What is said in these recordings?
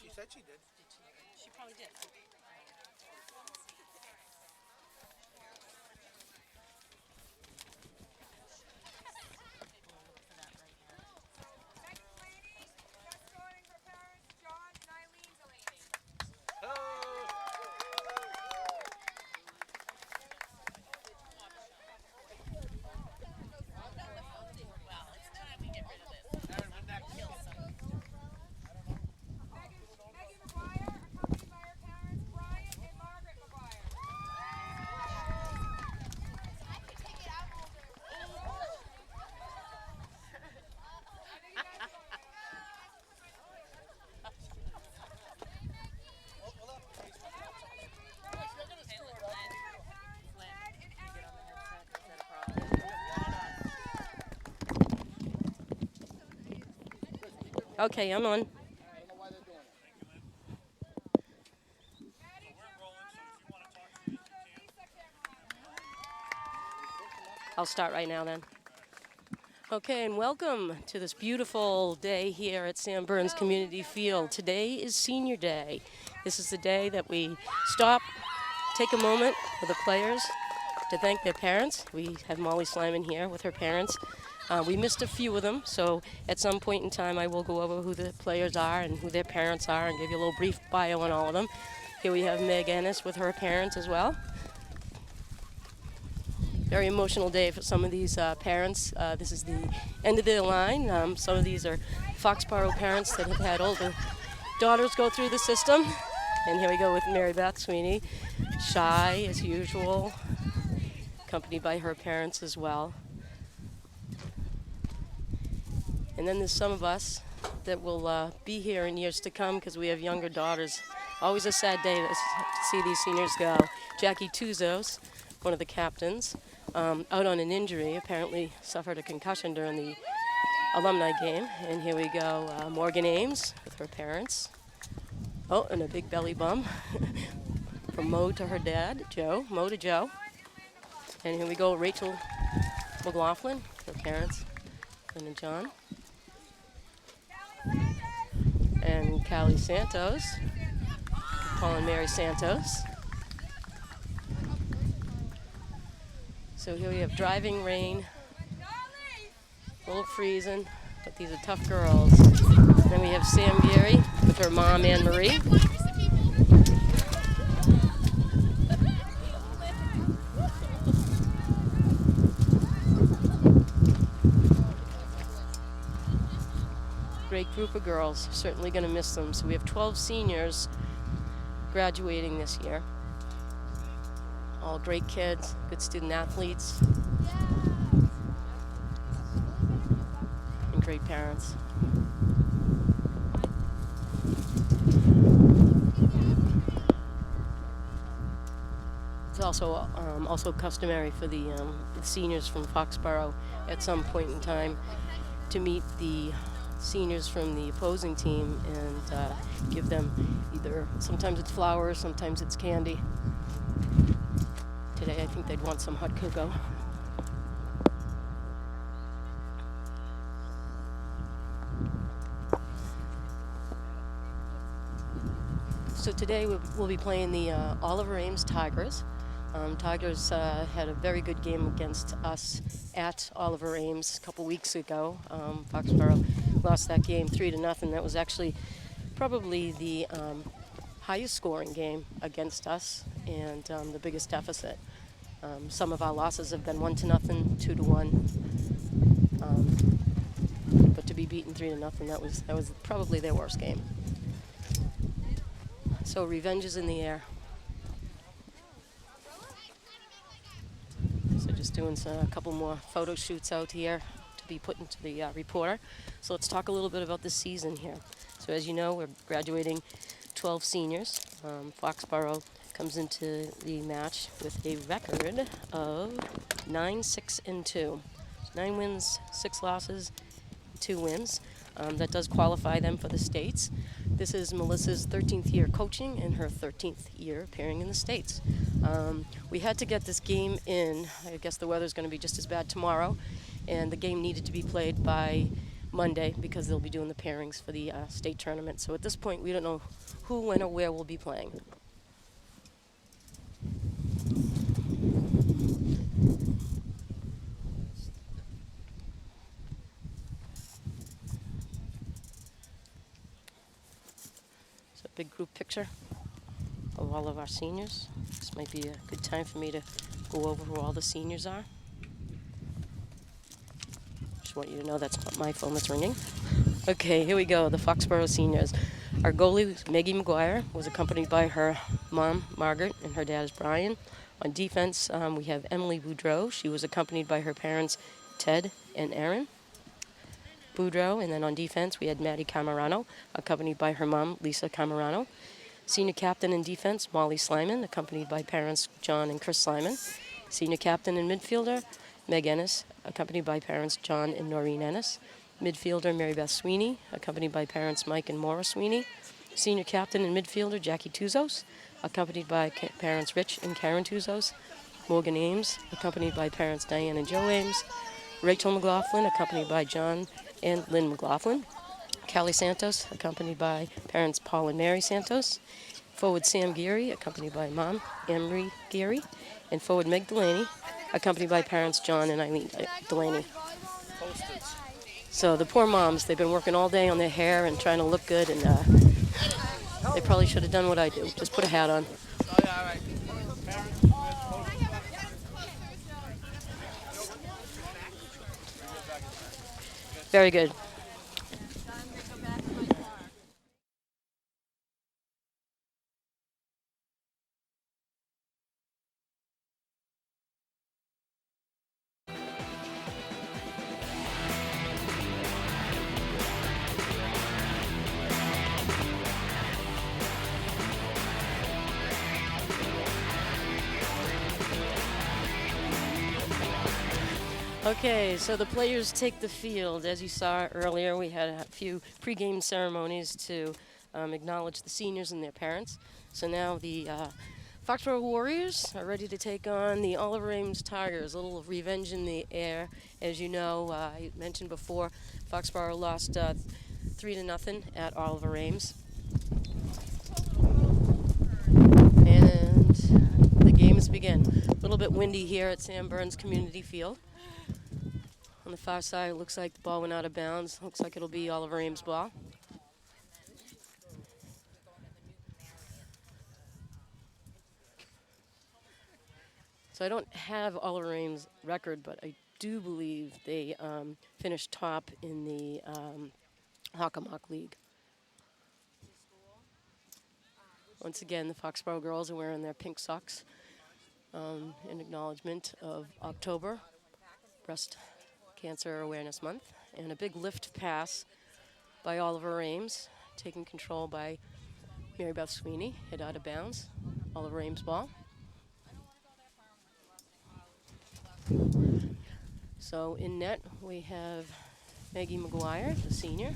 She said she did. She probably did. Well, it's time we get rid of this. Kill some. Hey, look, Glenn. Glenn, you get on the headset. Is that a problem? Okay, I'm on. I'll start right now then. Okay, and welcome to this beautiful day here at Sam Burns Community Field. Today is Senior Day. This is the day that we stop, take a moment for the players to thank their parents. We have Molly Slyman here with her parents. We missed a few of them, so at some point in time I will go over who the players are and who their parents are and give you a little brief bio on all of them. Here we have Meg Ennis with her parents as well. Very emotional day for some of these parents. This is the end of their line. Some of these are Foxborough parents that have had older daughters go through the system. And here we go with Mary Beth Sweeney, shy as usual, accompanied by her parents as well. And then there's some of us that will be here in years to come because we have younger daughters. Always a sad day to see these seniors go. Jackie Tuzos, one of the captains, out on an injury, apparently suffered a concussion during the alumni game. And here we go, Morgan Ames with her parents. Oh, and a big belly bump from Mo to her dad, Joe, Mo to Joe. And here we go, Rachel McLaughlin, her parents, and John. And Callie Santos, Paul and Mary Santos. So here we have driving rain, a little freezing, but these are tough girls. Then we have Sam Geary with her mom, Anne Marie. Great group of girls, certainly going to miss them. So we have 12 seniors graduating this year. All great kids, good student athletes, and great parents. It's also customary for the seniors from Foxborough at some point in time to meet the seniors from the opposing team and give them either, sometimes it's flowers, sometimes it's candy. Today I think they'd want some hot cocoa. So today we'll be playing the Oliver Ames Tigers. Tigers had a very good game against us at Oliver Ames a couple weeks ago. Foxborough lost that game 3-0. That was actually probably the highest scoring game against us and the biggest deficit. Some of our losses have been 1-0, 2-1, but to be beaten 3-0, that was probably their worst game. So revenge is in the air. So just doing a couple more photo shoots out here to be put into the reporter. So let's talk a little bit about this season here. So as you know, we're graduating 12 seniors. Foxborough comes into the match with a record of 9-6-2. 9 wins, 6 losses, 2 wins. That does qualify them for the States. This is Melissa's 13th year coaching and her 13th year appearing in the States. We had to get this game in. I guess the weather's going to be just as bad tomorrow, and the game needed to be played by Monday because they'll be doing the pairings for the state tournament. So at this point, we don't know who, when, or where we'll be playing. So a big group picture of all of our seniors. This might be a good time for me to go over who all the seniors are. Just want you to know that's not my phone that's ringing. Okay, here we go, the Foxborough seniors. Our goalie, Maggie McGuire, was accompanied by her mom, Margaret, and her dad is Brian. On defense, we have Emily Boudreau. She was accompanied by her parents, Ted and Aaron Boudreau. And then on defense, we had Maddie Camarano, accompanied by her mom, Lisa Camarano. Senior captain in defense, Molly Slyman, accompanied by parents, John and Chris Slyman. Senior captain and midfielder, Meg Ennis, accompanied by parents, John and Noreen Ennis. Midfielder, Mary Beth Sweeney, accompanied by parents, Mike and Maura Sweeney. Senior captain and midfielder, Jackie Tuzos, accompanied by parents, Rich and Karen Tuzos. Morgan Ames, accompanied by parents, Diane and Joe Ames. Rachel McLaughlin, accompanied by John and Lynn McLaughlin. Callie Santos, accompanied by parents, Paul and Mary Santos. Forward Sam Geary, accompanied by mom, Emery Geary. And forward Meg Delaney, accompanied by parents, John and Eileen Delaney. So the poor moms, they've been working all day on their hair and trying to look good, and they probably should have done what I do, just put a hat on. Very good. Okay, so the players take the field. As you saw earlier, we had a few pregame ceremonies to acknowledge the seniors and their parents. So now the Foxborough Warriors are ready to take on the Oliver Ames Tigers. A little revenge in the air. As you know, I mentioned before, Foxborough lost 3-0 at Oliver Ames. And the games begin. A little bit windy here at Sam Burns Community Field. On the far side, it looks like the ball went out of bounds. Looks like it'll be Oliver Ames' ball. So I don't have Oliver Ames' record, but I do believe they finished top in the Hockomock League. Once again, the Foxborough girls are wearing their pink socks in acknowledgement of October, Breast Cancer Awareness Month, and a big lift pass by Oliver Ames, taken control by Mary Beth Sweeney, hit out of bounds. Oliver Ames' ball. So in net, we have Maggie McGuire, the senior.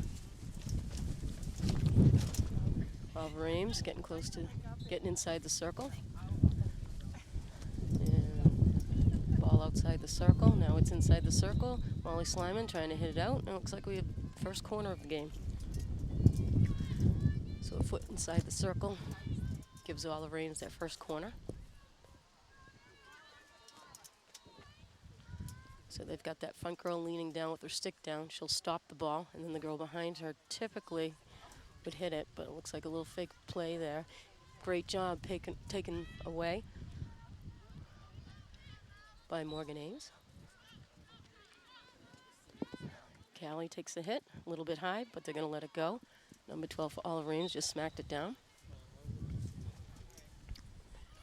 Oliver Ames getting close to getting inside the circle. And ball outside the circle. Now it's inside the circle. Molly Slyman trying to hit it out. And it looks like we have first corner of the game. So a foot inside the circle gives Oliver Ames that first corner. So they've got that front girl leaning down with her stick down. She'll stop the ball, and then the girl behind her typically would hit it, but it looks like a little fake play there. Great job taken away by Morgan Ames. Callie takes the hit, a little bit high, but they're going to let it go. Number 12 for Oliver Ames just smacked it down.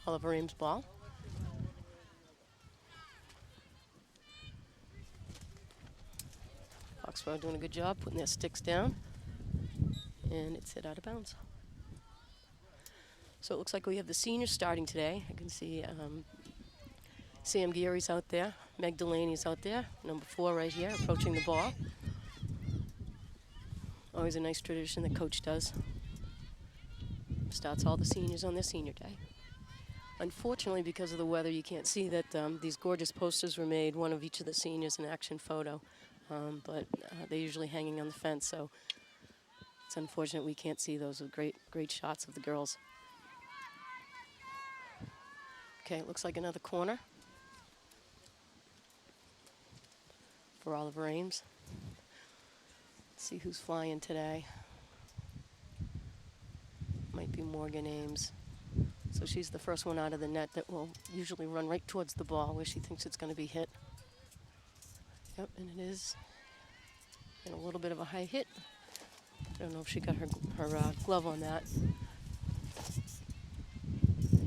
Oliver Ames' ball. Foxborough doing a good job putting their sticks down, and it's hit out of bounds. So it looks like we have the seniors starting today. I can see Sam Geary's out there, Meg Delaney's out there, number 4 right here, approaching the ball. Always a nice tradition that Coach does. Starts all the seniors on their senior day. Unfortunately, because of the weather, you can't see that these gorgeous posters were made, one of each of the seniors, an action photo. but they're usually hanging on the fence, so it's unfortunate we can't see those great shots of the girls. Okay, it looks like another corner for Oliver Ames. Let's see who's flying today. Might be Morgan Ames. So she's the first one out of the net that will usually run right towards the ball where she thinks it's going to be hit. Yep, and it is. And a little bit of a high hit. I don't know if she got her glove on that.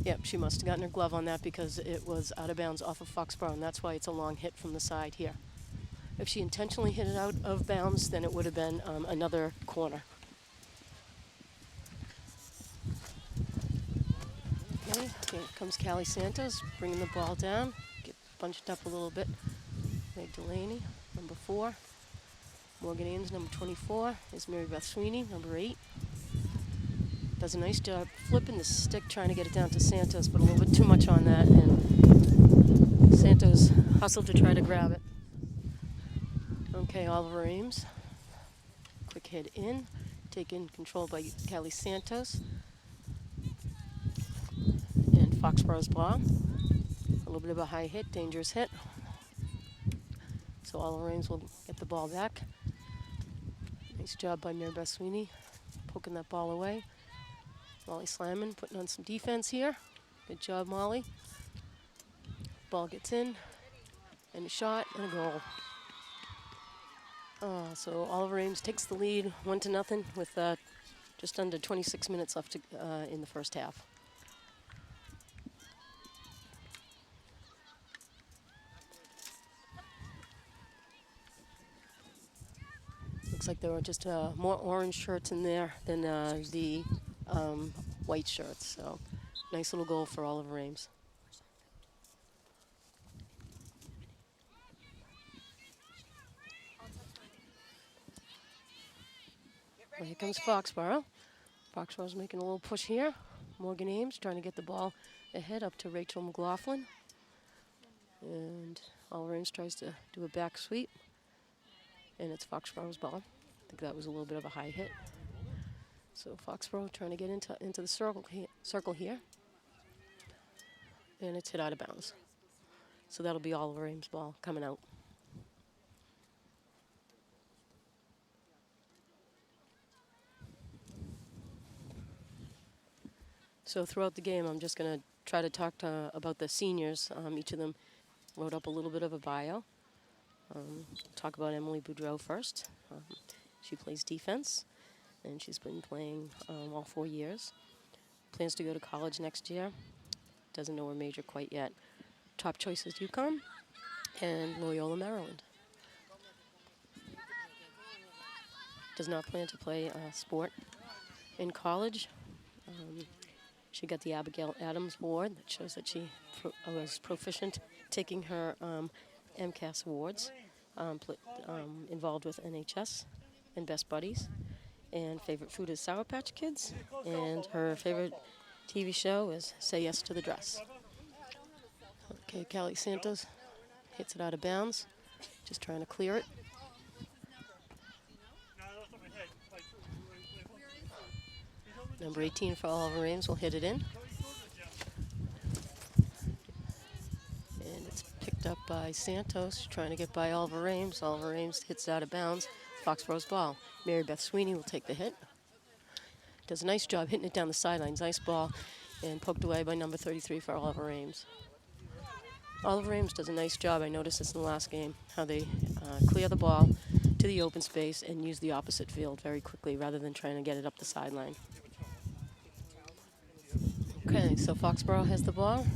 Yep, she must have gotten her glove on that because it was out of bounds off of Foxborough, and that's why it's a long hit from the side here. If she intentionally hit it out of bounds, then it would have been another corner. Okay, here comes Callie Santos, bringing the ball down. Get bunched up a little bit. Meg Delaney, number 4. Morgan Ames, number 24. Is Mary Beth Sweeney, number 8. Does a nice job flipping the stick, trying to get it down to Santos, but a little bit too much on that, and Santos hustled to try to grab it. Okay, Oliver Ames. Quick hit in, taken control by Callie Santos. And Foxborough's ball. A little bit of a high hit, dangerous hit. So Oliver Ames will get the ball back. Nice job by Mary Beth Sweeney, poking that ball away. Molly Slamon putting on some defense here. Good job, Molly. Ball gets in, and a shot, and a goal. So Oliver Ames takes the lead, 1-0, with just under 26 minutes left in the first half. Looks like there were just more orange shirts in there than the white shirts. So nice little goal for Oliver Ames. Well, here comes Foxborough. Foxborough's making a little push here. Morgan Ames trying to get the ball ahead up to Rachel McLaughlin. And Oliver Ames tries to do a back sweep. And it's Foxborough's ball. I think that was a little bit of a high hit. So Foxborough trying to get into the circle here. And it's hit out of bounds. So that'll be Oliver Ames' ball coming out. So throughout the game, I'm just going to try to talk about the seniors. Each of them wrote up a little bit of a bio. Talk about Emily Boudreau first. She plays defense, and she's been playing all 4 years. Plans to go to college next year. Doesn't know her major quite yet. Top choice is UConn and Loyola, Maryland. Does not plan to play sport in college. She got the Abigail Adams Award that shows that she was proficient taking her MCAS awards, involved with NHS and Best Buddies. And favorite food is Sour Patch Kids. And her favorite TV show is Say Yes to the Dress. Okay, Callie Santos hits it out of bounds. Just trying to clear it. Number 18 for Oliver Ames will hit it in. And it's picked up by Santos, trying to get by Oliver Ames. Oliver Ames hits it out of bounds. Foxborough's ball. Mary Beth Sweeney will take the hit. Does a nice job hitting it down the sidelines. Nice ball. And poked away by number 33 for Oliver Ames. Oliver Ames does a nice job. I noticed this in the last game, how they clear the ball to the open space and use the opposite field very quickly rather than trying to get it up the sideline. Okay, so Foxborough has the ball.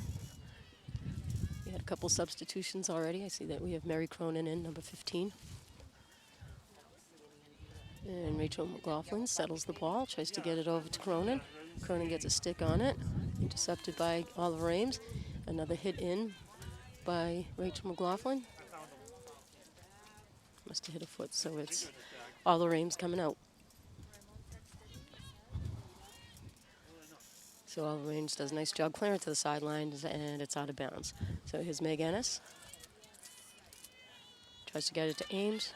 We had a couple substitutions already. I see that we have Mary Cronin in, number 15. And Rachel McLaughlin settles the ball, tries to get it over to Cronin. Cronin gets a stick on it, intercepted by Oliver Ames. Another hit in by Rachel McLaughlin. Must have hit a foot, so it's Oliver Ames coming out. So Oliver Ames does a nice job clearing to the sidelines, and it's out of bounds. So here's Meg Ennis. Tries to get it to Ames.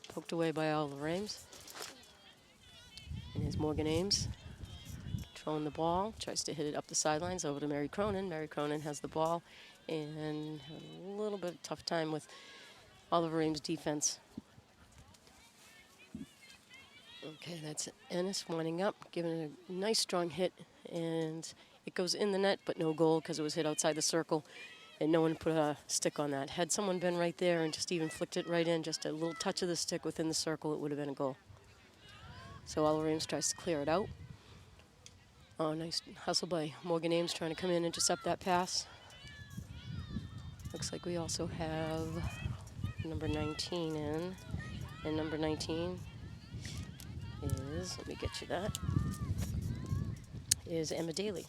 Poked away by Oliver Ames. And here's Morgan Ames controlling the ball. Tries to hit it up the sidelines over to Mary Cronin. Mary Cronin has the ball and had a little bit of tough time with Oliver Ames' defense. Okay, that's Ennis winding up, giving it a nice strong hit, and it goes in the net, but no goal because it was hit outside the circle, and no one put a stick on that. Had someone been right there and just even flicked it right in, just a little touch of the stick within the circle, it would have been a goal. So Oliver Ames tries to clear it out. Oh, nice hustle by Morgan Ames trying to come in and intercept that pass. Looks like we also have number 19 in, and number 19 is, let me get you that, is Emma Daly.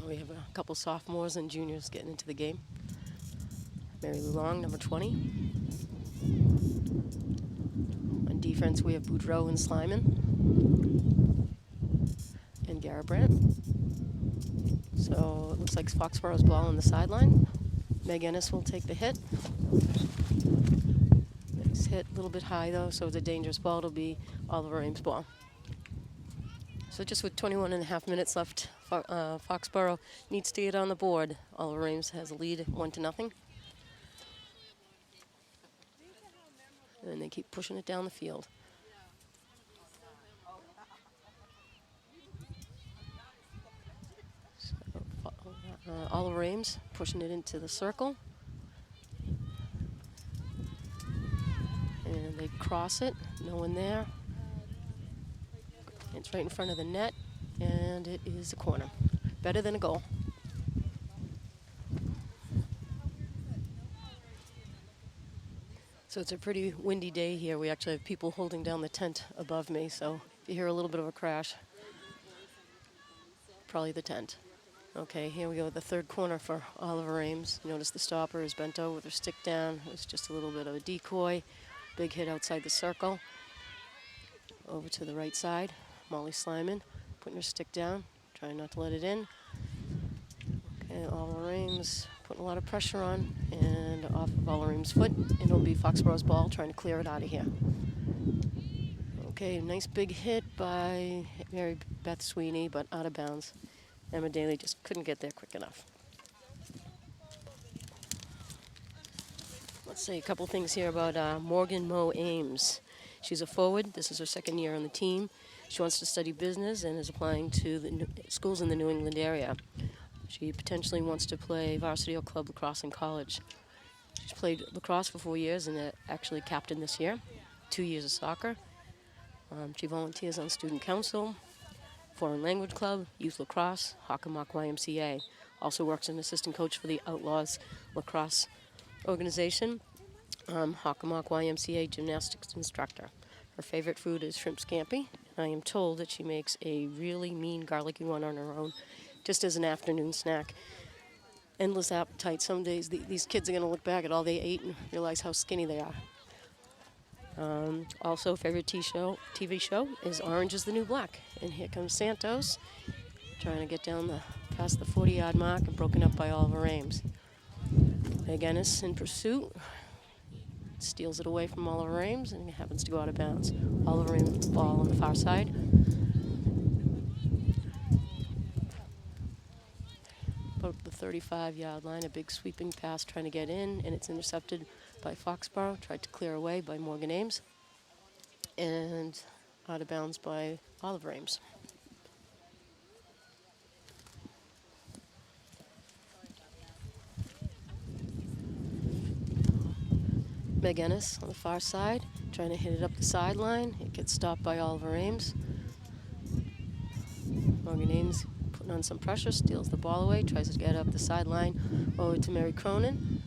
We have a couple sophomores and juniors getting into the game. Mary Lou Long, number 20. On defense, we have Boudreau and Slyman. And Garabrandt. So it looks like Foxborough's ball on the sideline. Meg Ennis will take the hit. Nice hit, a little bit high though, so it's a dangerous ball. It'll be Oliver Ames' ball. So just with 21 and a half minutes left, Foxborough needs to get on the board. Oliver Ames has a lead, 1-0. And they keep pushing it down the field. So, Oliver Ames pushing it into the circle. And they cross it, no one there. It's right in front of the net, and it is a corner. Better than a goal. So it's a pretty windy day here. We actually have people holding down the tent above me, so if you hear a little bit of a crash, probably the tent. Okay, here we go, the third corner for Oliver Ames. Notice the stopper is bent over with her stick down. It was just a little bit of a decoy. Big hit outside the circle. Over to the right side. Molly Slyman putting her stick down, trying not to let it in. Okay, Oliver Ames putting a lot of pressure on, and off of Oliver Ames' foot, and it'll be Foxborough's ball trying to clear it out of here. Okay, nice big hit by Mary Beth Sweeney, but out of bounds. Emma Daly just couldn't get there quick enough. Let's say a couple things here about Morgan Moe Ames. She's a forward. This is her second year on the team. She wants to study business and is applying to the schools in the New England area. She potentially wants to play varsity or club lacrosse in college. She's played lacrosse for 4 years and actually captained this year. 2 years of soccer. She volunteers on student council, foreign language club, youth lacrosse, Hockomock YMCA. Also works as an assistant coach for the Outlaws lacrosse organization. Hockomock YMCA gymnastics instructor. Her favorite food is shrimp scampi. I am told that she makes a really mean garlicky one on her own, just as an afternoon snack. Endless appetite. Some days these kids are going to look back at all they ate and realize how skinny they are. Also, favorite TV show is Orange is the New Black. And here comes Santos, trying to get down past the 40-yard mark and broken up by Oliver Ames. Meg Ennis in pursuit. Steals it away from Oliver Ames and happens to go out of bounds. Oliver Ames' ball on the far side. About the 35-yard line, a big sweeping pass trying to get in, and it's intercepted by Foxborough. Tried to clear away by Morgan Ames. And out of bounds by Oliver Ames. Meg Ennis on the far side, trying to hit it up the sideline. It gets stopped by Oliver Ames. Morgan Ames putting on some pressure, steals the ball away, tries to get up the sideline over to Mary Cronin.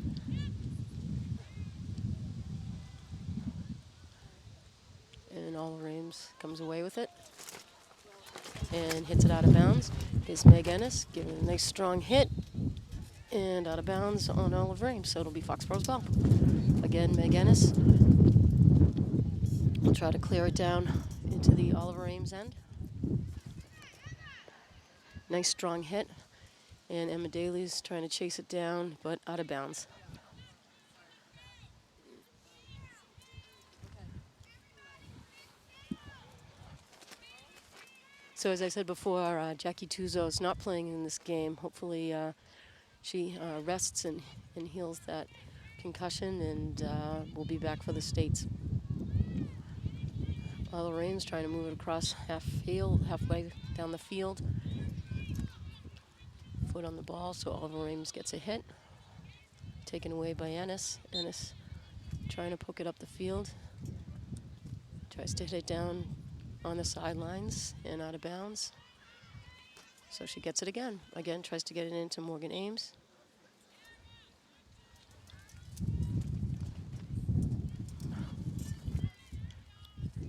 And Oliver Ames comes away with it and hits it out of bounds. Here's Meg Ennis giving a nice strong hit and out of bounds on Oliver Ames, so it'll be Foxborough's ball. Again, Meg Ennis will try to clear it down into the Oliver Ames end. Nice strong hit, and Emma Daly's trying to chase it down, but out of bounds. So as I said before, Jackie Tuzo is not playing in this game. Hopefully she rests and heals that concussion, and will be back for the States. Oliver Ames trying to move it across halfway down the field. Foot on the ball, so Oliver Ames gets a hit. Taken away by Ennis. Ennis trying to poke it up the field. Tries to hit it down on the sidelines and out of bounds. So she gets it again. Again, tries to get it into Morgan Ames.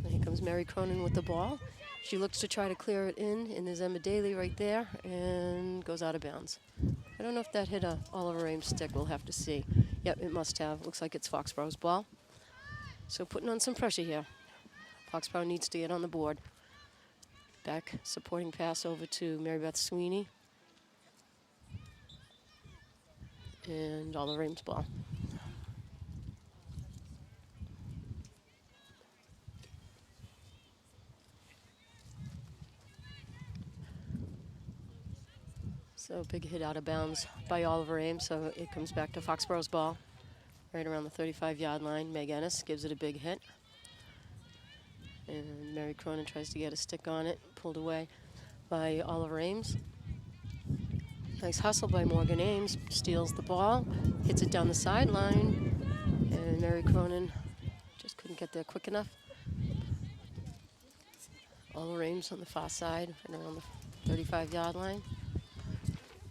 And here comes Mary Cronin with the ball. She looks to try to clear it in, and there's Emma Daly right there, and goes out of bounds. I don't know if that hit a Oliver Ames stick. We'll have to see. Yep, it must have. Looks like it's Foxborough's ball. So putting on some pressure here. Foxborough needs to get on the board. Back supporting pass over to Mary Beth Sweeney. And Oliver Ames' ball. So big hit out of bounds by Oliver Ames, so it comes back to Foxborough's ball. Right around the 35-yard line. Meg Ennis gives it a big hit. And Mary Cronin tries to get a stick on it, pulled away by Oliver Ames. Nice hustle by Morgan Ames, steals the ball, hits it down the sideline, and Mary Cronin just couldn't get there quick enough. Oliver Ames on the far side, right around the 35-yard line.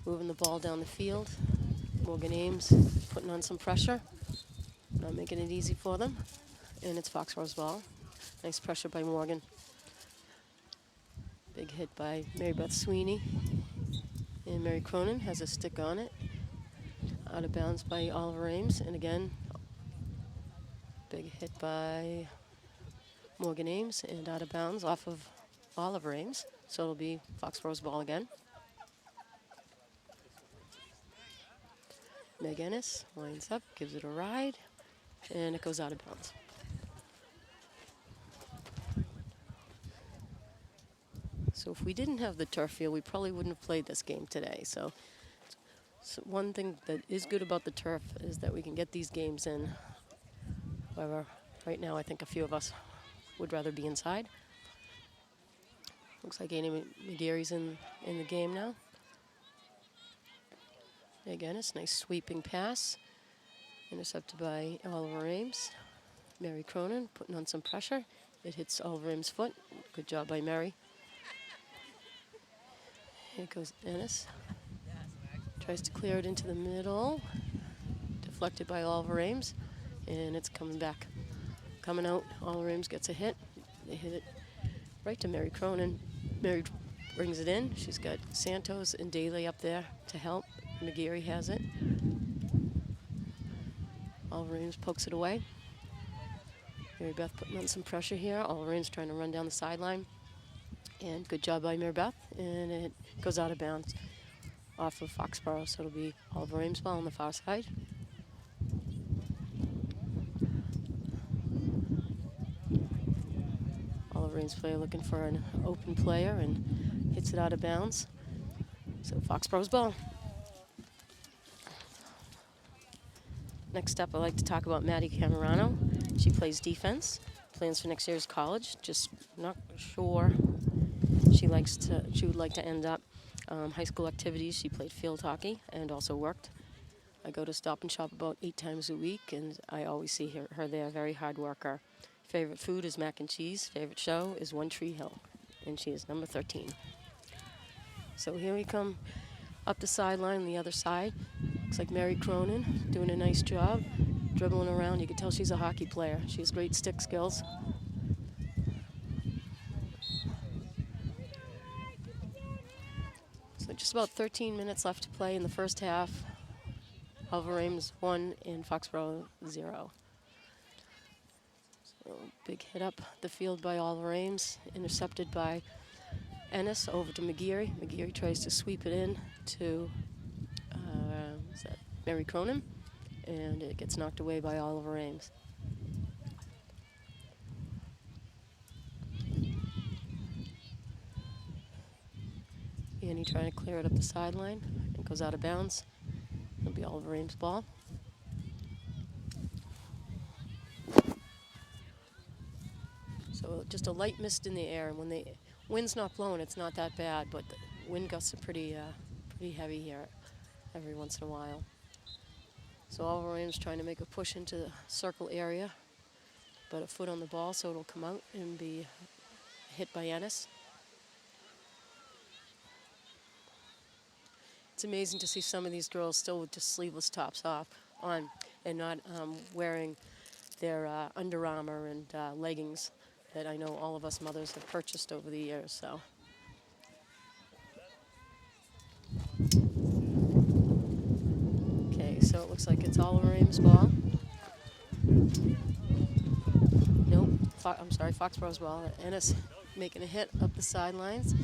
Moving the ball down the field. Morgan Ames putting on some pressure, not making it easy for them. And it's Foxborough's ball. Nice pressure by Morgan. Big hit by Mary Beth Sweeney. And Mary Cronin has a stick on it. Out of bounds by Oliver Ames. And again, big hit by Morgan Ames and out of bounds off of Oliver Ames. So it'll be Foxborough's ball again. Meg Ennis winds up, gives it a ride, and it goes out of bounds. So if we didn't have the turf field, we probably wouldn't have played this game today. So one thing that is good about the turf is that we can get these games in. However, right now I think a few of us would rather be inside. Looks like Annie McGarry's in the game now. Again, it's a nice sweeping pass. Intercepted by Oliver Ames. Mary Cronin putting on some pressure. It hits Oliver Ames' foot. Good job by Mary. Here goes Ennis. Tries to clear it into the middle. Deflected by Oliver Ames. And it's coming back. Coming out, Oliver Ames gets a hit. They hit it right to Mary Cronin. Mary brings it in. She's got Santos and Daly up there to help. McGarry has it. Oliver Ames pokes it away. Mary Beth putting on some pressure here. Oliver Ames trying to run down the sideline. And good job by Mary Beth. And it goes out of bounds off of Foxborough. So it'll be Oliver Ames' ball on the far side. Oliver Ames player looking for an open player and hits it out of bounds. So Foxborough's ball. Next up, I'd like to talk about Maddie Camerano. She plays defense, plans for next year's college. Just not sure. She would like to end up high school activities. She played field hockey and also worked. I go to Stop and Shop about 8 times a week, and I always see her there. Very hard worker. Favorite food is mac and cheese. Favorite show is One Tree Hill, and she is number 13. So here we come up the sideline on the other side. Looks like Mary Cronin doing a nice job, dribbling around. You can tell she's a hockey player. She has great stick skills. So just about 13 minutes left to play in the first half. Oliver Ames 1 and Foxborough 0. So big hit up the field by Oliver Ames, intercepted by Ennis over to McGarry. McGarry tries to sweep it in to Mary Cronin, and it gets knocked away by Oliver Ames. Annie trying to clear it up the sideline. It goes out of bounds. It'll be Oliver Ames' ball. So just a light mist in the air, and when the wind's not blowing, it's not that bad, but the wind gusts are pretty heavy here every once in a while. So Oliver Ames trying to make a push into the circle area, but a foot on the ball, so it'll come out and be hit by Ennis. It's amazing to see some of these girls still with just sleeveless tops on and not wearing their Under Armour and leggings that I know all of us mothers have purchased over the years. So. Okay, so it looks like it's Oliver Ames' ball. Nope, I'm sorry, Foxborough's ball. Ennis making a hit up the sidelines.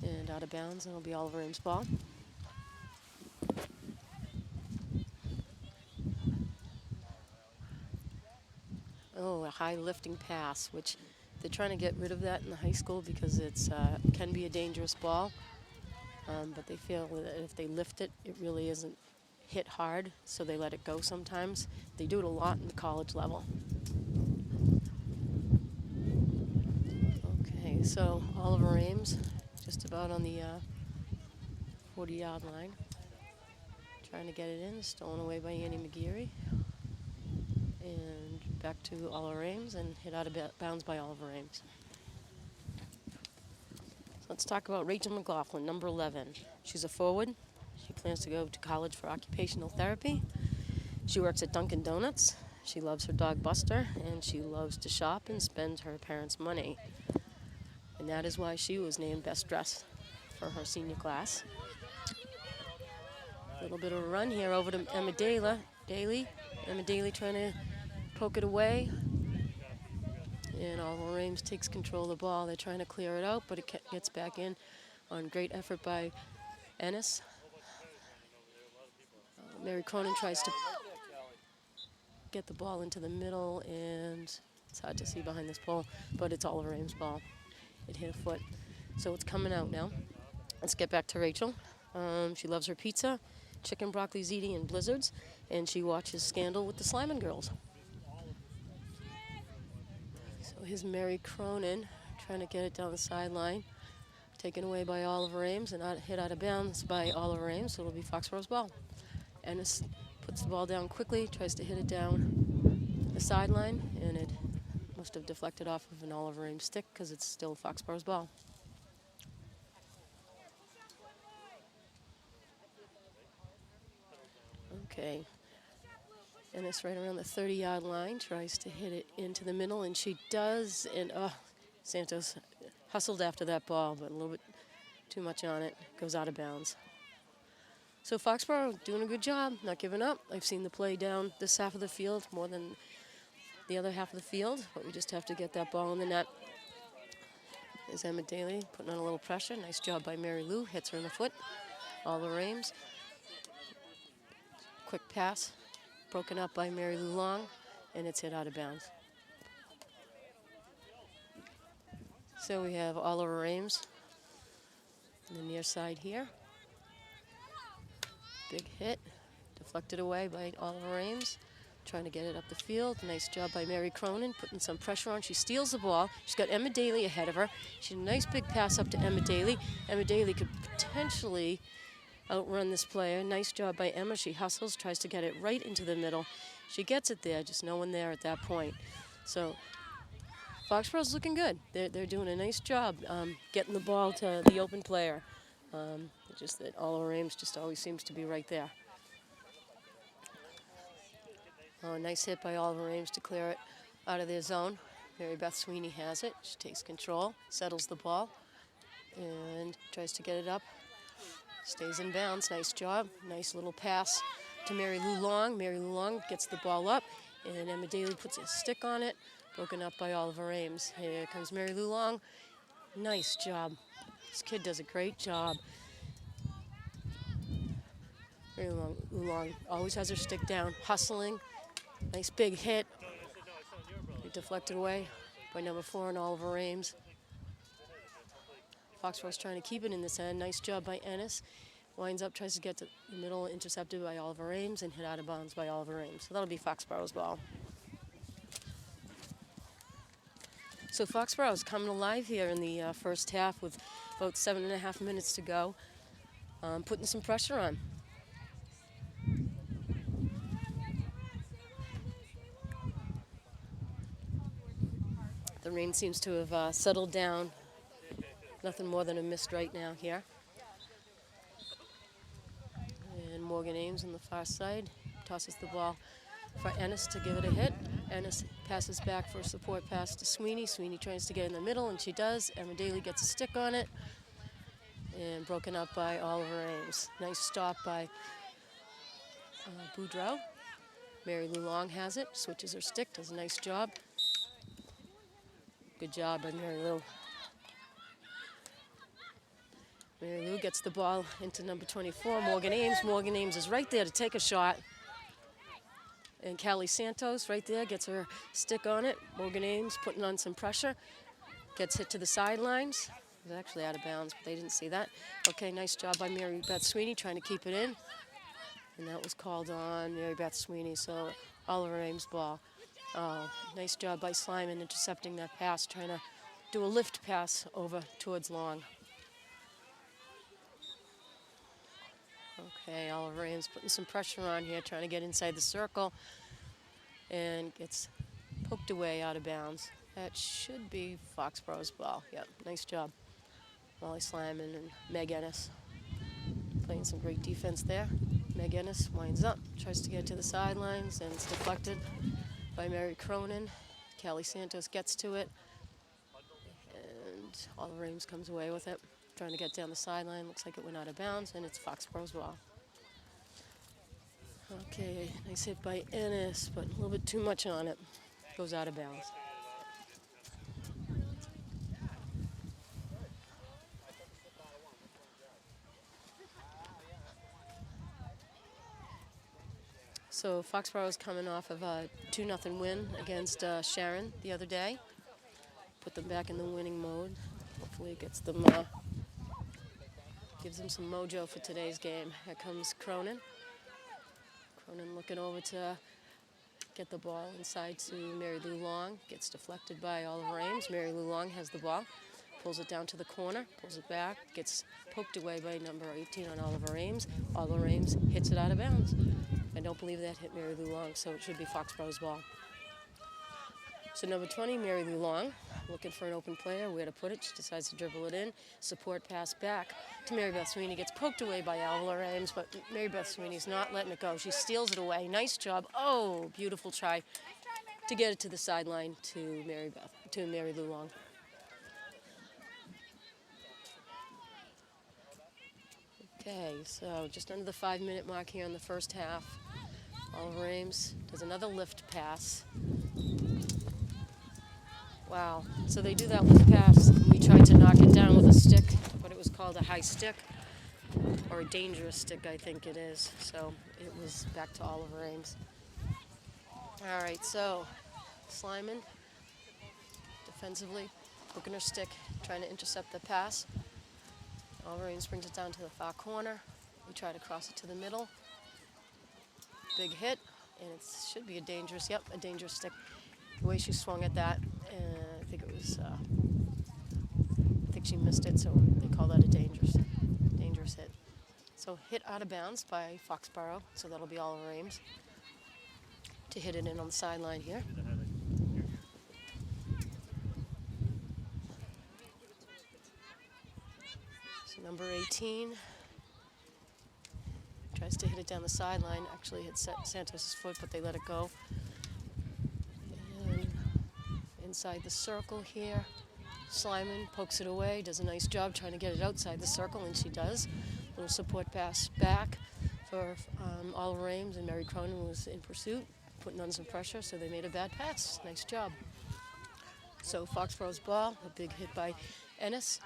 And out of bounds, and it'll be Oliver Ames' ball. Oh, a high lifting pass, which they're trying to get rid of that in the high school because it's can be a dangerous ball. But they feel that if they lift it, it really isn't hit hard, so they let it go sometimes. They do it a lot in the college level. Okay, so Oliver Ames, just about on the 40-yard line. Trying to get it in, stolen away by Annie McGeary. And back to Oliver Ames and hit out of bounds by Oliver Ames. So let's talk about Rachel McLaughlin, number 11. She's a forward. She plans to go to college for occupational therapy. She works at Dunkin' Donuts. She loves her dog Buster, and she loves to shop and spend her parents' money. And that is why she was named Best Dressed for her senior class. A little bit of a run here over to Emma Daly. Emma Daly trying to poke it away. And Oliver Ames takes control of the ball. They're trying to clear it out, but it gets back in on great effort by Ennis. Mary Cronin tries to get the ball into the middle, and it's hard to see behind this pole, but it's Oliver Ames' ball. It hit a foot. So it's coming out now. Let's get back to Rachel. She loves her pizza, chicken, broccoli, ziti, and blizzards, and she watches Scandal with the Slimin' Girls. So here's Mary Cronin trying to get it down the sideline. Taken away by Oliver Ames and hit out of bounds by Oliver Ames, so it'll be Foxborough's ball. Ennis puts the ball down quickly, tries to hit it down the sideline, and it must have deflected off of an Oliver Ames stick because it's still Foxborough's ball. Okay. Ennis right around the 30-yard line, tries to hit it into the middle, and she does, and Santos hustled after that ball, but a little bit too much on it, goes out of bounds. So Foxborough doing a good job, not giving up. I've seen the play down this half of the field more than the other half of the field, but we just have to get that ball in the net. There's Emma Daly putting on a little pressure. Nice job by Mary Lou, hits her in the foot. Oliver Ames. Quick pass, broken up by Mary Lou Long, and it's hit out of bounds. So we have Oliver Ames on the near side here. Big hit, deflected away by Oliver Ames, trying to get it up the field. Nice job by Mary Cronin, putting some pressure on. She steals the ball. She's got Emma Daly ahead of her. She had a nice big pass up to Emma Daly. Emma Daly could potentially outrun this player. Nice job by Emma. She hustles, tries to get it right into the middle. She gets it there, just no one there at that point. So Foxborough's looking good. They're doing a nice job getting the ball to the open player. Just that Oliver Ames just always seems to be right there. Oh, nice hit by Oliver Ames to clear it out of their zone. Mary Beth Sweeney has it. She takes control, settles the ball, and tries to get it up. Stays in bounds. Nice job. Nice little pass to Mary Lou Long. Mary Lou Long gets the ball up, and Emma Daly puts a stick on it. Broken up by Oliver Ames. Here comes Mary Lou Long. Nice job. This kid does a great job. Mary Lou Long always has her stick down, hustling. Nice big hit. Deflected away by number 4 and Oliver Ames. Foxborough's trying to keep it in this end. Nice job by Ennis. Winds up, tries to get to the middle, intercepted by Oliver Ames, and hit out of bounds by Oliver Ames. So that'll be Foxborough's ball. So Foxborough's coming alive here in the first half with about 7.5 minutes to go, putting some pressure on. The rain seems to have settled down. Nothing more than a mist right now here. And Morgan Ames on the far side tosses the ball for Ennis to give it a hit. Ennis passes back for a support pass to Sweeney. Sweeney tries to get in the middle, and she does. Emma Daly gets a stick on it. And broken up by Oliver Ames. Nice stop by Boudreau. Mary Lou Long has it, switches her stick, does a nice job. Good job by Mary Lou. Mary Lou gets the ball into number 24, Morgan Ames. Morgan Ames is right there to take a shot. And Callie Santos right there gets her stick on it. Morgan Ames putting on some pressure. Gets hit to the sidelines. It was actually out of bounds, but they didn't see that. Okay, nice job by Mary Beth Sweeney trying to keep it in. And that was called on Mary Beth Sweeney, so Oliver Ames' ball. Nice job by Slyman intercepting that pass, trying to do a lift pass over towards Long. Okay, Oliver Ames putting some pressure on here, trying to get inside the circle, and gets poked away out of bounds. That should be Foxborough's ball. Yep, nice job. Molly Slyman and Meg Ennis playing some great defense there. Meg Ennis winds up, tries to get to the sidelines, and it's deflected by Mary Cronin. Callie Santos gets to it, and Oliver Ames comes away with it. Trying to get down the sideline. Looks like it went out of bounds, and it's Foxborough's ball. Okay, nice hit by Ennis, but a little bit too much on it. Goes out of bounds. So Foxborough is coming off of a 2-0 win against Sharon the other day. Put them back in the winning mode. Hopefully it gets them, gives them some mojo for today's game. Here comes Cronin. Cronin looking over to get the ball inside to Mary Lou Long. Gets deflected by Oliver Ames. Mary Lou Long has the ball. Pulls it down to the corner. Pulls it back. Gets poked away by number 18 on Oliver Ames. Oliver Ames hits it out of bounds. I don't believe that hit Mary Lou Long, so it should be Foxborough's ball. So number 20, Mary Lou Long, looking for an open player, where to put it. She decides to dribble it in. Support pass back to Mary Beth Sweeney. Gets poked away by Oliver Ames, but Mary Beth Sweeney's not letting it go. She steals it away. Nice job. Oh, beautiful try to get it to the sideline to Mary Lou Long. Okay, so just under the 5-minute mark here in the first half. Oliver Ames does another lift pass. Wow, so they do that lift pass. We tried to knock it down with a stick, but it was called a high stick, or a dangerous stick, I think it is. So it was back to Oliver Ames. All right, so Slyman, defensively, hooking her stick, trying to intercept the pass. Oliver Ames brings it down to the far corner. We try to cross it to the middle. Big hit, and it should be a dangerous stick. The way she swung at that, I think it was, I think she missed it, so they call that a dangerous hit. So hit out of bounds by Foxborough, so that'll be Oliver Ames to hit it in on the sideline here. So number 18 tries to hit it down the sideline. Actually hit Santos' foot, but they let it go. And inside the circle here, Slyman pokes it away, does a nice job trying to get it outside the circle, and she does. Little support pass back for Oliver Ames, and Mary Cronin was in pursuit, putting on some pressure, so they made a bad pass. Nice job. So Foxborough's ball, a big hit by Ennis.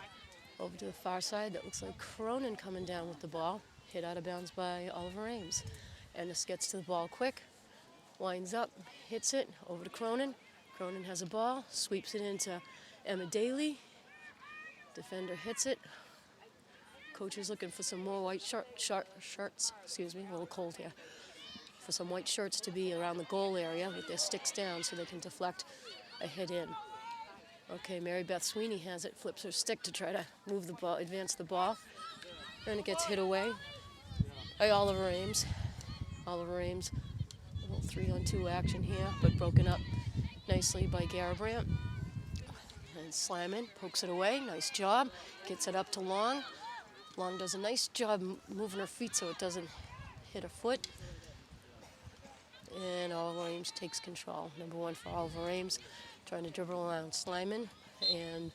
Over to the far side, that looks like Cronin coming down with the ball. Hit out of bounds by Oliver Ames. Ennis gets to the ball quick, winds up, hits it, over to Cronin. Cronin has a ball, sweeps it into Emma Daly. Defender hits it. Coach is looking for some more white shirts. Excuse me, a little cold here. For some white shirts to be around the goal area with their sticks down so they can deflect a hit in. Okay, Mary Beth Sweeney has it, flips her stick to try to move the ball, advance the ball, and it gets hit away by Oliver Ames. Oliver Ames, a little 3-on-2 action here, but broken up nicely by Garabrandt. And Slyman pokes it away, nice job, gets it up to Long. Long does a nice job moving her feet so it doesn't hit her foot. And Oliver Ames takes control. Number 1 for Oliver Ames, trying to dribble around Slyman and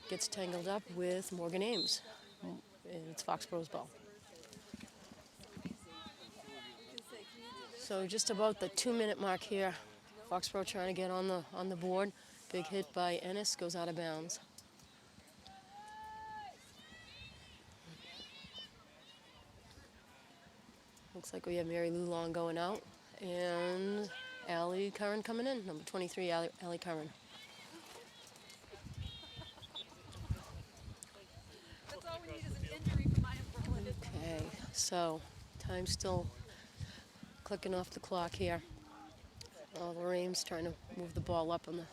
gets tangled up with Morgan Ames. And it's Foxborough's ball. So just about the 2-minute mark here. Foxborough trying to get on the board. Big hit by Ennis, goes out of bounds. Looks like we have Mary Lou Long going out. And Allie Curran coming in, number 23, Allie Curran. That's all we need is an injury for my umbrella. Okay, so time's still clicking off the clock here. Oliver Ames trying to move the ball up on the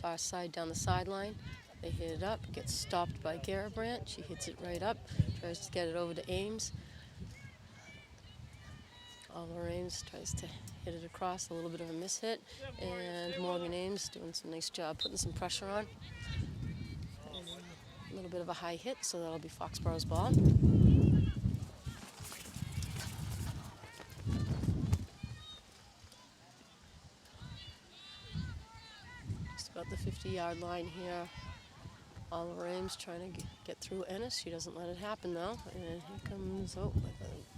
far side down the sideline. They hit it up, gets stopped by Garabrandt. She hits it right up, tries to get it over to Ames. Oliver Ames tries to hit it across, a little bit of a mishit, and Morgan Ames doing some nice job putting some pressure on. And a little bit of a high hit, so that'll be Foxborough's ball. Just about the 50-yard line here. Oliver Ames trying to get through Ennis. She doesn't let it happen, though. And here comes,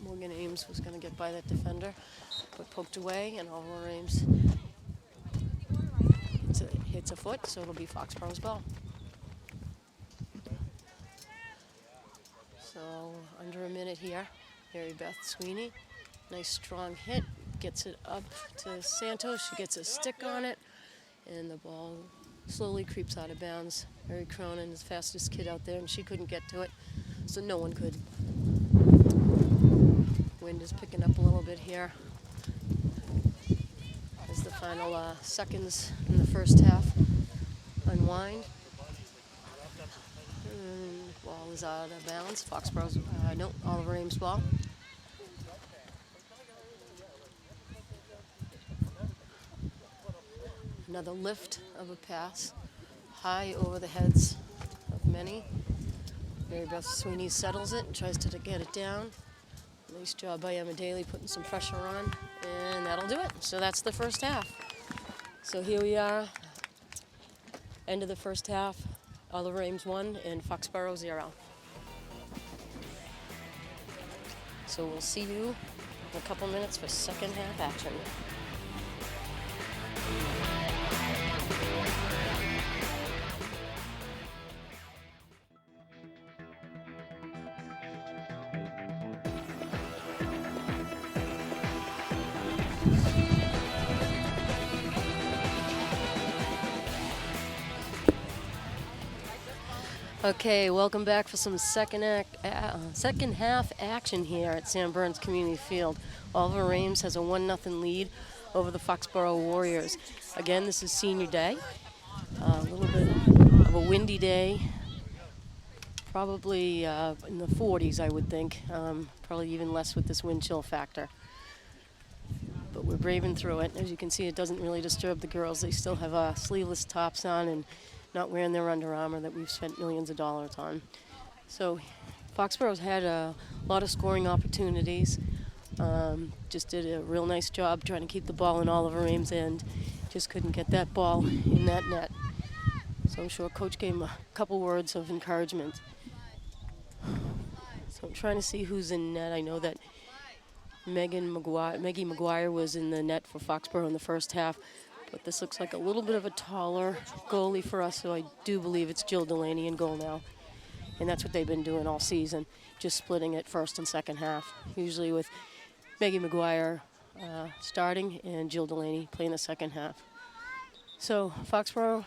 Morgan Ames was going to get by that defender, but poked away, and Oliver Ames hits a foot, so it'll be Foxborough's ball. So under a minute here. Mary Beth Sweeney, nice strong hit, gets it up to Santos. She gets a stick on it, and the ball slowly creeps out of bounds. Mary Cronin is the fastest kid out there, and she couldn't get to it, so no one could. Wind is picking up a little bit here as the final seconds in the first half unwind. And ball is out of bounds. Foxborough's, no, Oliver Ames' ball. Another lift of a pass, high over the heads of many. Mary Beth Sweeney settles it and tries to get it down. Nice job by Emma Daly putting some pressure on, and that'll do it. So that's the first half. So here we are, end of the first half. Oliver Ames 1 and Foxborough 0. So we'll see you in a couple minutes for second half action. Okay, welcome back for some second half action here at Sam Burns Community Field. Oliver Ames has a 1-0 lead over the Foxborough Warriors. Again, this is senior day. A little bit of a windy day, probably in the 40s, I would think. Probably even less with this wind chill factor. But we're braving through it. As you can see, it doesn't really disturb the girls. They still have sleeveless tops on and not wearing their Under Armour that we've spent millions of dollars on. So Foxborough's had a lot of scoring opportunities. Just did a real nice job trying to keep the ball in Oliver Ames' end. Just couldn't get that ball in that net. So I'm sure Coach gave him a couple words of encouragement. So I'm trying to see who's in net. I know that Maggie McGuire was in the net for Foxborough in the first half. But this looks like a little bit of a taller goalie for us, so I do believe it's Jill Delaney in goal now. And that's what they've been doing all season, just splitting it first and second half, usually with Maggie McGuire starting and Jill Delaney playing the second half. So Foxborough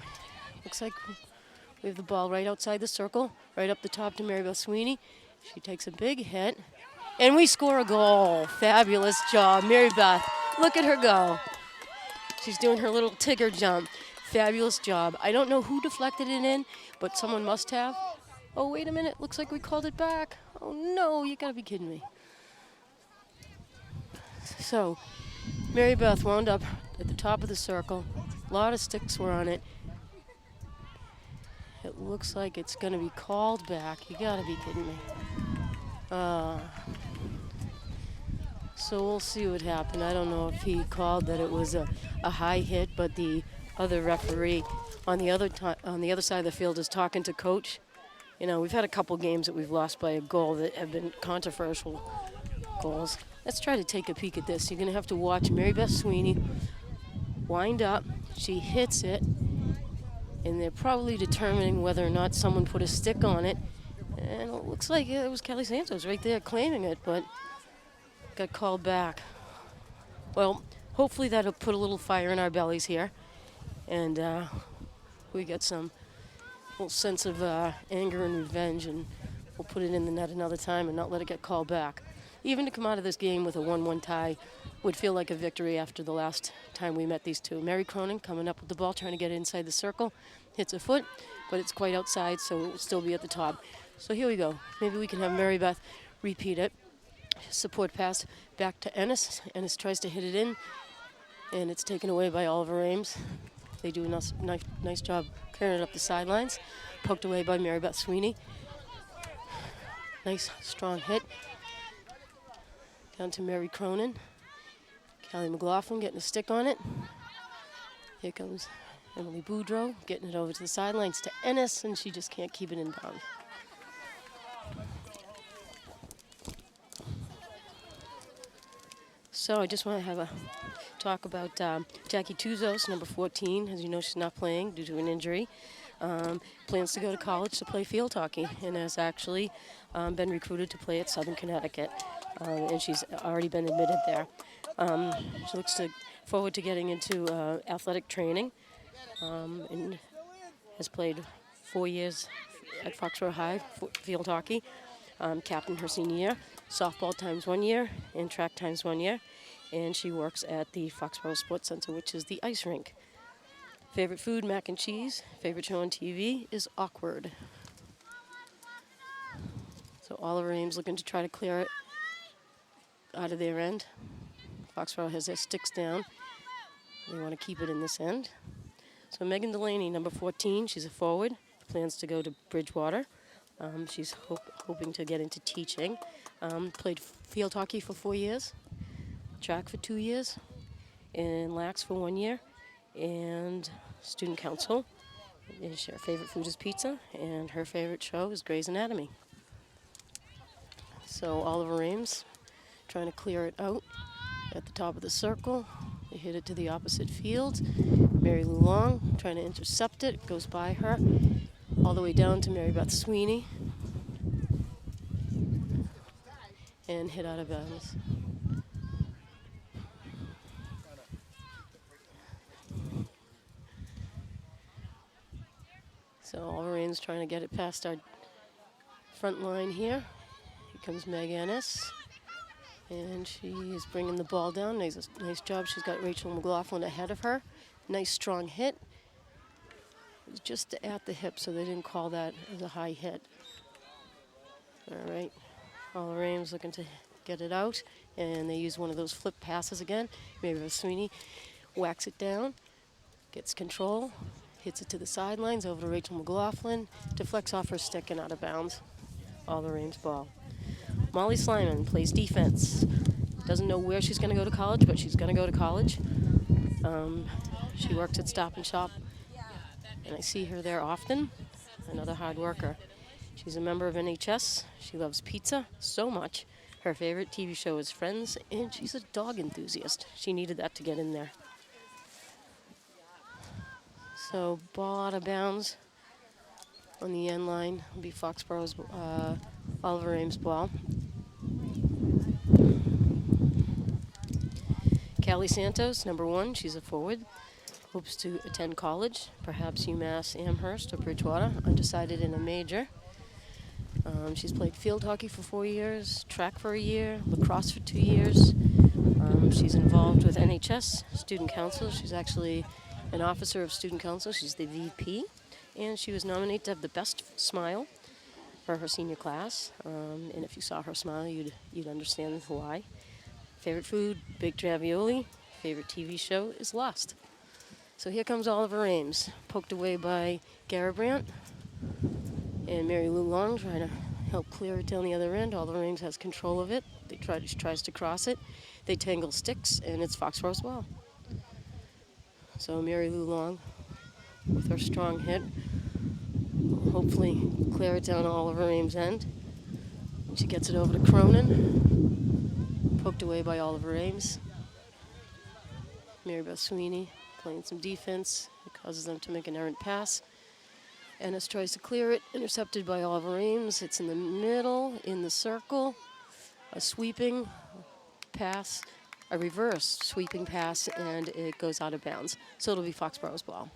looks like We have the ball right outside the circle, right up the top to Mary Beth Sweeney. She takes a big hit, and we score a goal. Fabulous job, Mary Beth. Look at her go. She's doing her little Tigger jump. Fabulous job. I don't know who deflected it in, but someone must have. Oh, wait a minute. Looks like we called it back. Oh, no. You got to be kidding me. So, Mary Beth wound up at the top of the circle. A lot of sticks were on it. It looks like it's going to be called back. You got to be kidding me. So we'll see what happened. I don't know if he called that it was a high hit, but the other referee on the other side of the field is talking to coach. You know, we've had a couple games that we've lost by a goal that have been controversial goals. Let's try to take a peek at this. You're going to have to watch Mary Beth Sweeney wind up. She hits it, and they're probably determining whether or not someone put a stick on it. And it looks like it was Kelly Santos right there claiming it, but got called back. Well, hopefully that'll put a little fire in our bellies here, and we get some little sense of anger and revenge, and we'll put it in the net another time and not let it get called back. Even to come out of this game with a 1-1 tie would feel like a victory after the last time we met these two. Mary Cronin coming up with the ball, trying to get it inside the circle, hits a foot, but it's quite outside, so it will still be at the top. So here we go. Maybe we can have Mary Beth repeat it. Support pass back to Ennis. Ennis tries to hit it in, and it's taken away by Oliver Ames. They do a nice job clearing it up the sidelines. Poked away by Mary Beth Sweeney. Nice, strong hit. Down to Mary Cronin. Callie McLaughlin getting a stick on it. Here comes Emily Boudreau getting it over to the sidelines to Ennis, and she just can't keep it in bounds. So I just want to have a talk about Jackie Tuzos, number 14. As you know, she's not playing due to an injury. Plans to go to college to play field hockey, and has actually been recruited to play at Southern Connecticut, and she's already been admitted there. She looks forward to getting into athletic training, and has played 4 years at Foxborough High field hockey. Captain her senior year, softball times 1 year, and track times 1 year. And she works at the Foxborough Sports Center, which is the ice rink. Favorite food, mac and cheese. Favorite show on TV is Awkward. So Oliver Ames looking to try to clear it out of their end. Foxborough has their sticks down. They want to keep it in this end. So Megan Delaney, number 14, she's a forward. Plans to go to Bridgewater. She's hoping to get into teaching. Played field hockey for 4 years, track for 2 years, and lax for 1 year, and student council. And her favorite food is pizza, and her favorite show is Grey's Anatomy. So Oliver Ames trying to clear it out at the top of the circle. They hit it to the opposite field. Mary Lou Long trying to intercept it, goes by her, all the way down to Mary Beth Sweeney, and hit out of bounds. So Oliver Ames trying to get it past our front line here. Here comes Meg Ennis, and she is bringing the ball down. Nice job. She's got Rachel McLaughlin ahead of her. Nice strong hit. It was just at the hip, so they didn't call that as a high hit. All right. Oliver Ames looking to get it out, and they use one of those flip passes again. Maybe Sweeney whacks it down, gets control, hits it to the sidelines over to Rachel McLaughlin, deflects off her stick and out of bounds. Oliver Ames ball. Molly Slyman plays defense. Doesn't know where she's going to go to college, but she's going to go to college. She works at Stop and Shop, and I see her there often. Another hard worker. She's a member of NHS. She loves pizza so much. Her favorite TV show is Friends, and she's a dog enthusiast. She needed that to get in there. So ball out of bounds on the end line will be Foxborough's Oliver Ames ball. Callie Santos, number 1, she's a forward. hopes to attend college, perhaps UMass Amherst or Bridgewater, undecided in a major. She's played field hockey for 4 years, track for a year, lacrosse for 2 years. She's involved with NHS Student Council. She's actually an officer of Student Council. She's the VP, and she was nominated to have the best smile for her senior class. And if you saw her smile, you'd understand why. Favorite food, baked ravioli. Favorite TV show is Lost. So here comes Oliver Ames, poked away by Garabrandt and Mary Lou Long trying to help clear it down the other end. Oliver Ames has control of it. She tries to cross it. They tangle sticks, and it's Foxborough's ball. So Mary Lou Long, with her strong hit, will hopefully clear it down Oliver Ames' end. She gets it over to Cronin, poked away by Oliver Ames. Mary Beth Sweeney playing some defense. It causes them to make an errant pass. Ennis tries to clear it, intercepted by Oliver Ames. It's in the middle, in the circle. A sweeping pass, a reverse sweeping pass, and it goes out of bounds. So it'll be Foxborough's ball.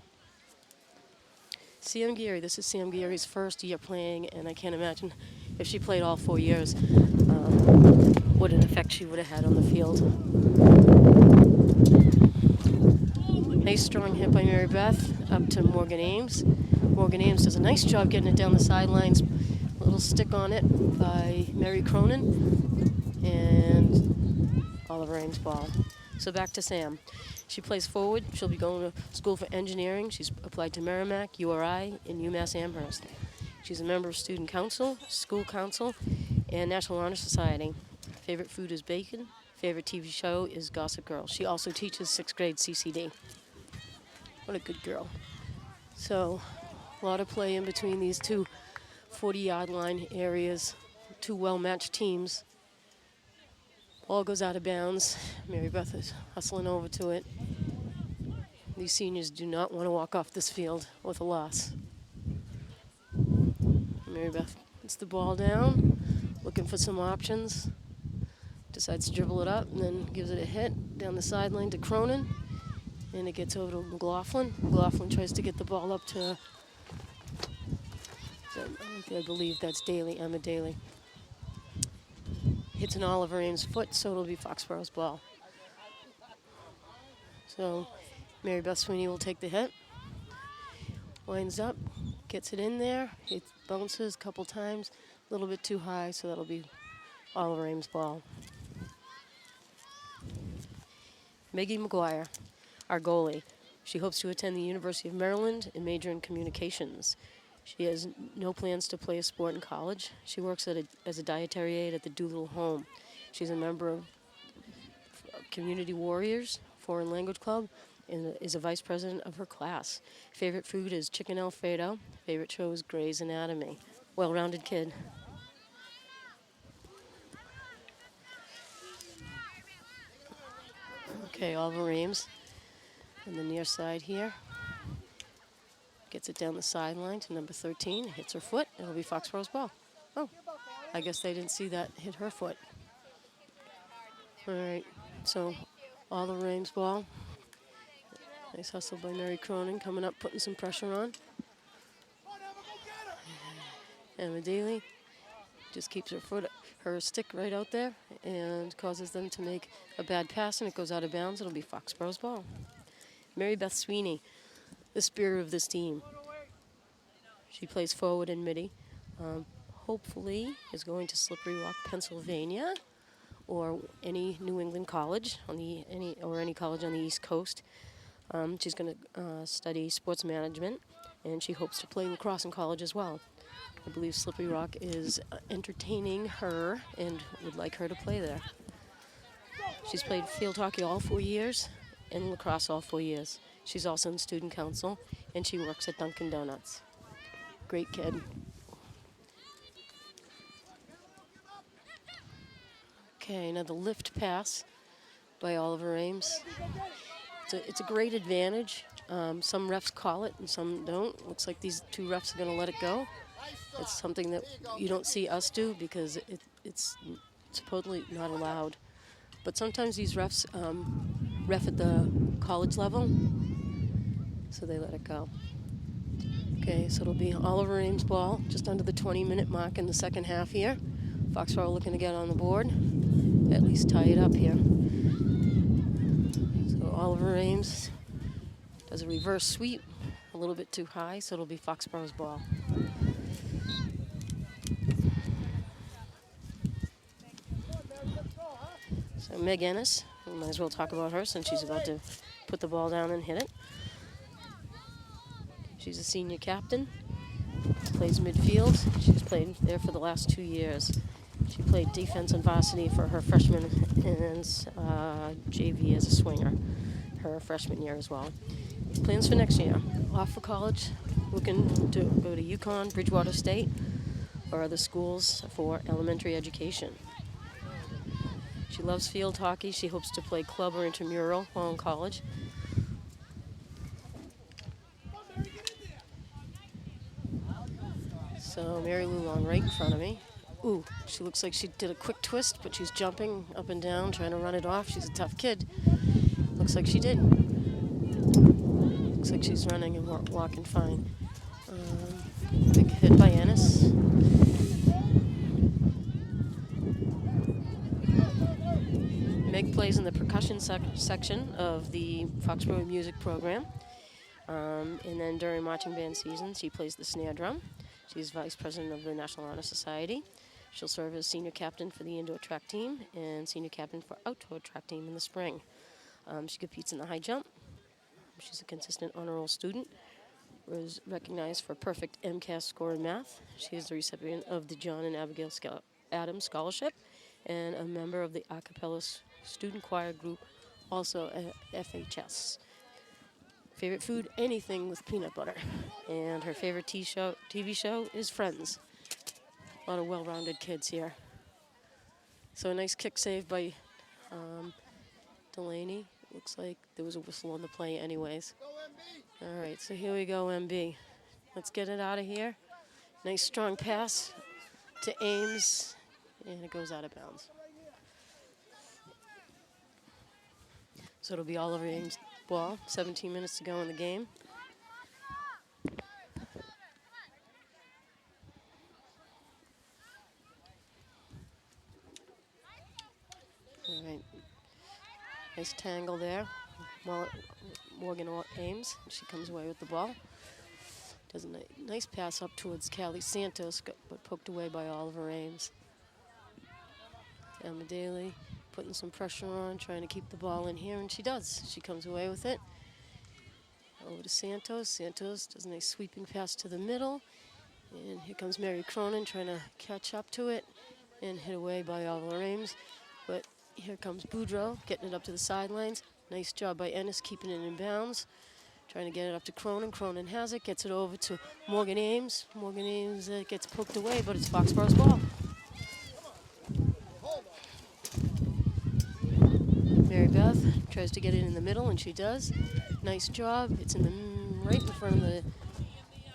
Sam Geary, this is Sam Geary's first year playing, and I can't imagine if she played all 4 years, what an effect she would have had on the field. Nice strong hit by Mary Beth up to Morgan Ames. Morgan Ames does a nice job getting it down the sidelines. A little stick on it by Mary Cronin and Oliver Ames' ball. So back to Sam. She plays forward. She'll be going to school for engineering. She's applied to Merrimack, URI, and UMass Amherst. She's a member of Student Council, School Council, and National Honor Society. Favorite food is bacon. Favorite TV show is Gossip Girl. She also teaches 6th grade CCD. What a good girl. So, a lot of play in between these two 40-yard line areas, two well-matched teams. Ball goes out of bounds. Mary Beth is hustling over to it. These seniors do not want to walk off this field with a loss. Mary Beth puts the ball down, looking for some options. Decides to dribble it up and then gives it a hit down the sideline to Cronin. And it gets over to McLaughlin. McLaughlin tries to get the ball up to, I believe that's Daly, Emma Daly. Hits an Oliver Ames' foot, so it'll be Foxborough's ball. So Mary Beth Sweeney will take the hit. Winds up, gets it in there. It bounces a couple times, a little bit too high, so that'll be Oliver Ames' ball. Maggie McGuire, our goalie. She hopes to attend the University of Maryland and major in communications. She has no plans to play a sport in college. She works as a dietary aide at the Doolittle Home. She's a member of Community Warriors, Foreign Language Club, and is a vice president of her class. Favorite food is chicken Alfredo. Favorite show is Grey's Anatomy. Well-rounded kid. Okay, Oliver Ames on the near side here. Gets it down the sideline to number 13. Hits her foot. It'll be Foxborough's ball. Oh, I guess they didn't see that hit her foot. All right, so Oliver Ames' ball. Nice hustle by Mary Cronin coming up, putting some pressure on. Emma Daly just keeps her stick right out there and causes them to make a bad pass, and it goes out of bounds. It'll be Foxborough's ball. Mary Beth Sweeney, the spirit of this team. She plays forward in midi. Hopefully is going to Slippery Rock, Pennsylvania, or any New England college any college on the East Coast. She's going to study sports management, and she hopes to play lacrosse in college as well. I believe Slippery Rock is entertaining her and would like her to play there. She's played field hockey all 4 years and lacrosse all 4 years. She's also in student council, and she works at Dunkin' Donuts. Great kid. Okay, another lift pass by Oliver Ames. It's a great advantage. Some refs call it and some don't. Looks like these two refs are going to let it go. It's something that you don't see us do because it's supposedly not allowed. But sometimes these refs ref at the college level, So they let it go. Okay, so it'll be Oliver Ames ball, just under the 20-minute mark in the second half here. Foxborough looking to get on the board, at least tie it up here. So Oliver Ames does a reverse sweep, a little bit too high, so it'll be Foxborough's ball. So Meg Ennis, we might as well talk about her since she's about to put the ball down and hit it. She's a senior captain, plays midfield. She's played there for the last 2 years. She played defense and varsity for her freshman and JV as a swinger, her freshman year as well. Plans for next year: off for college, looking to go to UConn, Bridgewater State, or other schools for elementary education. She loves field hockey. She hopes to play club or intramural while in college. So Mary Lou Long right in front of me. Ooh, she looks like she did a quick twist, but she's jumping up and down, trying to run it off. She's a tough kid. Looks like she did. Looks like she's running and walking fine. Big hit by Ennis. Meg plays in the percussion section of the Foxborough music program. And then during marching band season, she plays the snare drum. She's vice president of the National Honor Society. She'll serve as senior captain for the indoor track team and senior captain for outdoor track team in the spring. She competes in the high jump. She's a consistent honor roll student. Was recognized for perfect MCAS score in math. She is the recipient of the John and Abigail Adams Scholarship and a member of the a cappella student choir group, also at FHS. Favorite food, anything with peanut butter. And her favorite TV show is Friends. A lot of well-rounded kids here. So a nice kick save by Delaney. Looks like there was a whistle on the play anyways. All right, so here we go, MB. Let's get it out of here. Nice strong pass to Ames, and it goes out of bounds. So it'll be Oliver Ames' ball. 17 minutes to go in the game. All right. Nice tangle there. Morgan Ames. She comes away with the ball. Does a nice pass up towards Callie Santos, but poked away by Oliver Ames. Emma Daly putting some pressure on, trying to keep the ball in here, and she does. She comes away with it. Over to Santos. Santos does a nice sweeping pass to the middle. And here comes Mary Cronin trying to catch up to it and hit away by Oliver Ames. But here comes Boudreau getting it up to the sidelines. Nice job by Ennis keeping it in bounds. Trying to get it up to Cronin. Cronin has it, gets it over to Morgan Ames. Morgan Ames gets poked away, but it's Foxborough's ball. Mary Beth tries to get it in the middle, and she does. Nice job. It's in the right in front of the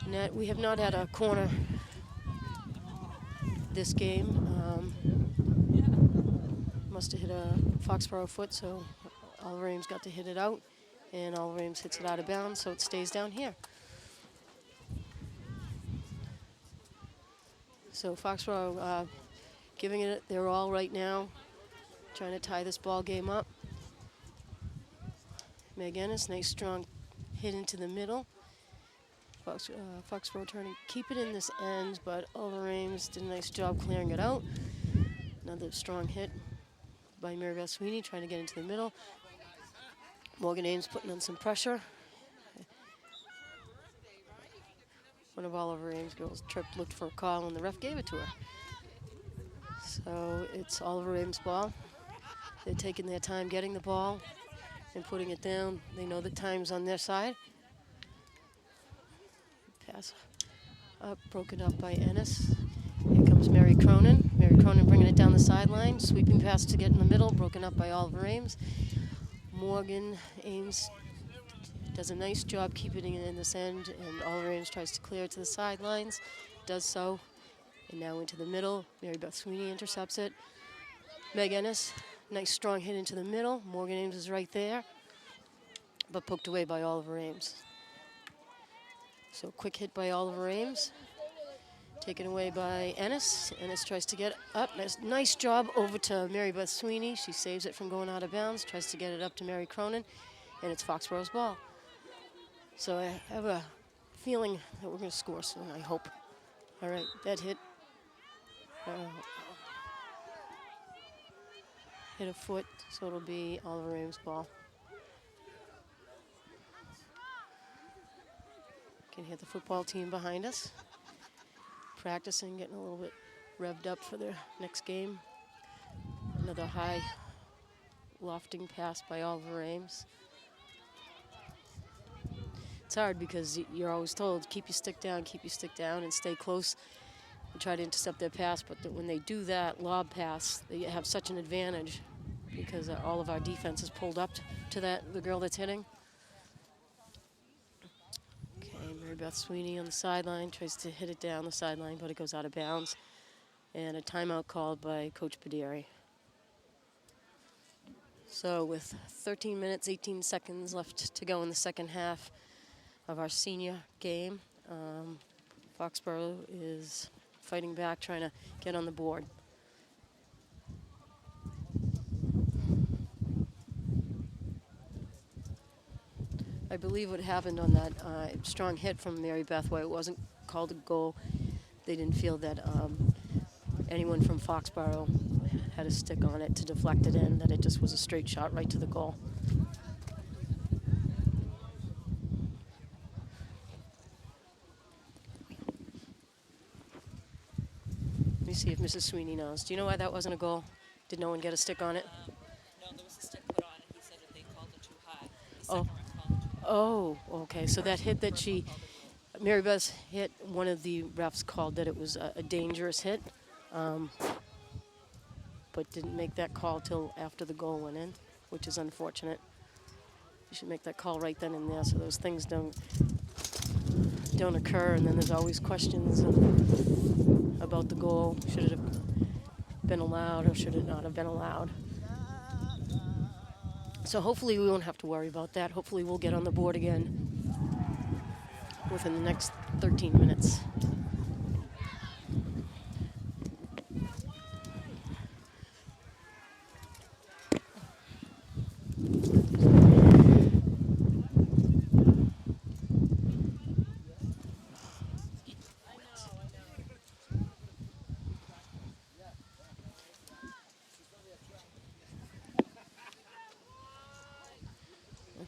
net. We have not had a corner this game. Must have hit a Foxborough foot, so Oliver Ames got to hit it out, and Oliver Ames hits it out of bounds, so it stays down here. So Foxborough giving it their all right now, trying to tie this ball game up. Meg Ennis, nice strong hit into the middle. Foxborough trying to keep it in this end, but Oliver Ames did a nice job clearing it out. Another strong hit by Mary Beth Sweeney, trying to get into the middle. Morgan Ames putting on some pressure. One of Oliver Ames' girls tripped, looked for a call, and the ref gave it to her. So it's Oliver Ames' ball. They're taking their time getting the ball and putting it down. They know the time's on their side. Pass up, broken up by Ennis. Here comes Mary Cronin. Mary Cronin bringing it down the sideline. Sweeping pass to get in the middle, broken up by Oliver Ames. Morgan Ames does a nice job keeping it in this end, and Oliver Ames tries to clear it to the sidelines. Does so. And now into the middle. Mary Beth Sweeney intercepts it. Meg Ennis, nice strong hit into the middle. Morgan Ames is right there, but poked away by Oliver Ames. So quick hit by Oliver Ames. Taken away by Ennis. Ennis tries to get up. Nice job over to Mary Beth Sweeney. She saves it from going out of bounds. Tries to get it up to Mary Cronin. And it's Foxborough's ball. So I have a feeling that we're going to score soon, I hope. All right, that hit. Hit a foot, so it'll be Oliver Ames' ball. Can hear the football team behind us. Practicing, getting a little bit revved up for their next game. Another high lofting pass by Oliver Ames. It's hard because you're always told, keep your stick down, and stay close and try to intercept their pass. But when they do that lob pass, they have such an advantage because all of our defense is pulled up to the girl that's hitting. Okay, Mary Beth Sweeney on the sideline tries to hit it down the sideline, but it goes out of bounds. And a timeout called by Coach Baderi. So with 13 minutes, 18 seconds left to go in the second half of our senior game, Foxborough is fighting back, trying to get on the board. I believe what happened on that strong hit from Mary Beth, why it wasn't called a goal, they didn't feel that anyone from Foxborough had a stick on it to deflect it in, that it just was a straight shot right to the goal. Let me see if Mrs. Sweeney knows. Do you know why that wasn't a goal? Did no one get a stick on it? No, there was a stick put on, and he said that they called it too high. The second ref called it too high. Oh, okay. So that hit that Mary Beth's hit, one of the refs called that it was a dangerous hit, but didn't make that call till after the goal went in, which is unfortunate. You should make that call right then and there so those things don't occur, and then there's always questions about the goal. Should it have been allowed or should it not have been allowed? So hopefully we won't have to worry about that. Hopefully we'll get on the board again within the next 13 minutes.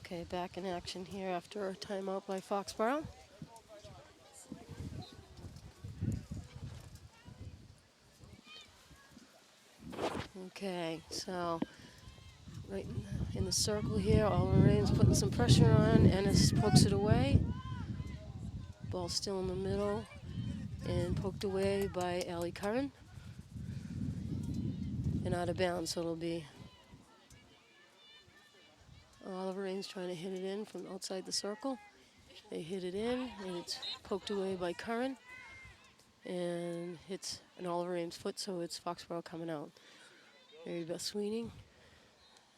Okay, back in action here after a timeout by Foxborough. Okay, so right in the circle here, Oliver Ames putting some pressure on. Ennis pokes it away. Ball still in the middle and poked away by Allie Curran. And out of bounds, so it'll be Oliver Ames trying to hit it in from outside the circle. They hit it in, and it's poked away by Curran. And hits an Oliver Ames foot, so it's Foxborough coming out. Mary Beth Sweeney.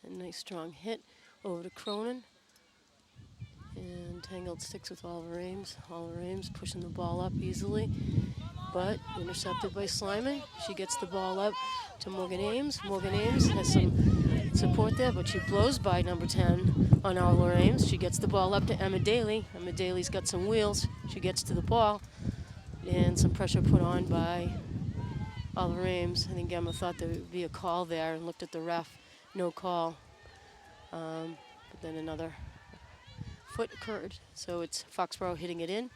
A nice strong hit over to Cronin. And tangled sticks with Oliver Ames. Oliver Ames pushing the ball up easily, but intercepted by Slyman. She gets the ball up to Morgan Ames. Morgan Ames has some support there, but she blows by number 10 on Oliver Ames. She gets the ball up to Emma Daly. Emma Daly's got some wheels. She gets to the ball, and some pressure put on by Oliver Ames. I think Emma thought there would be a call there and looked at the ref. No call. But then another foot occurred, so it's Foxborough hitting it in.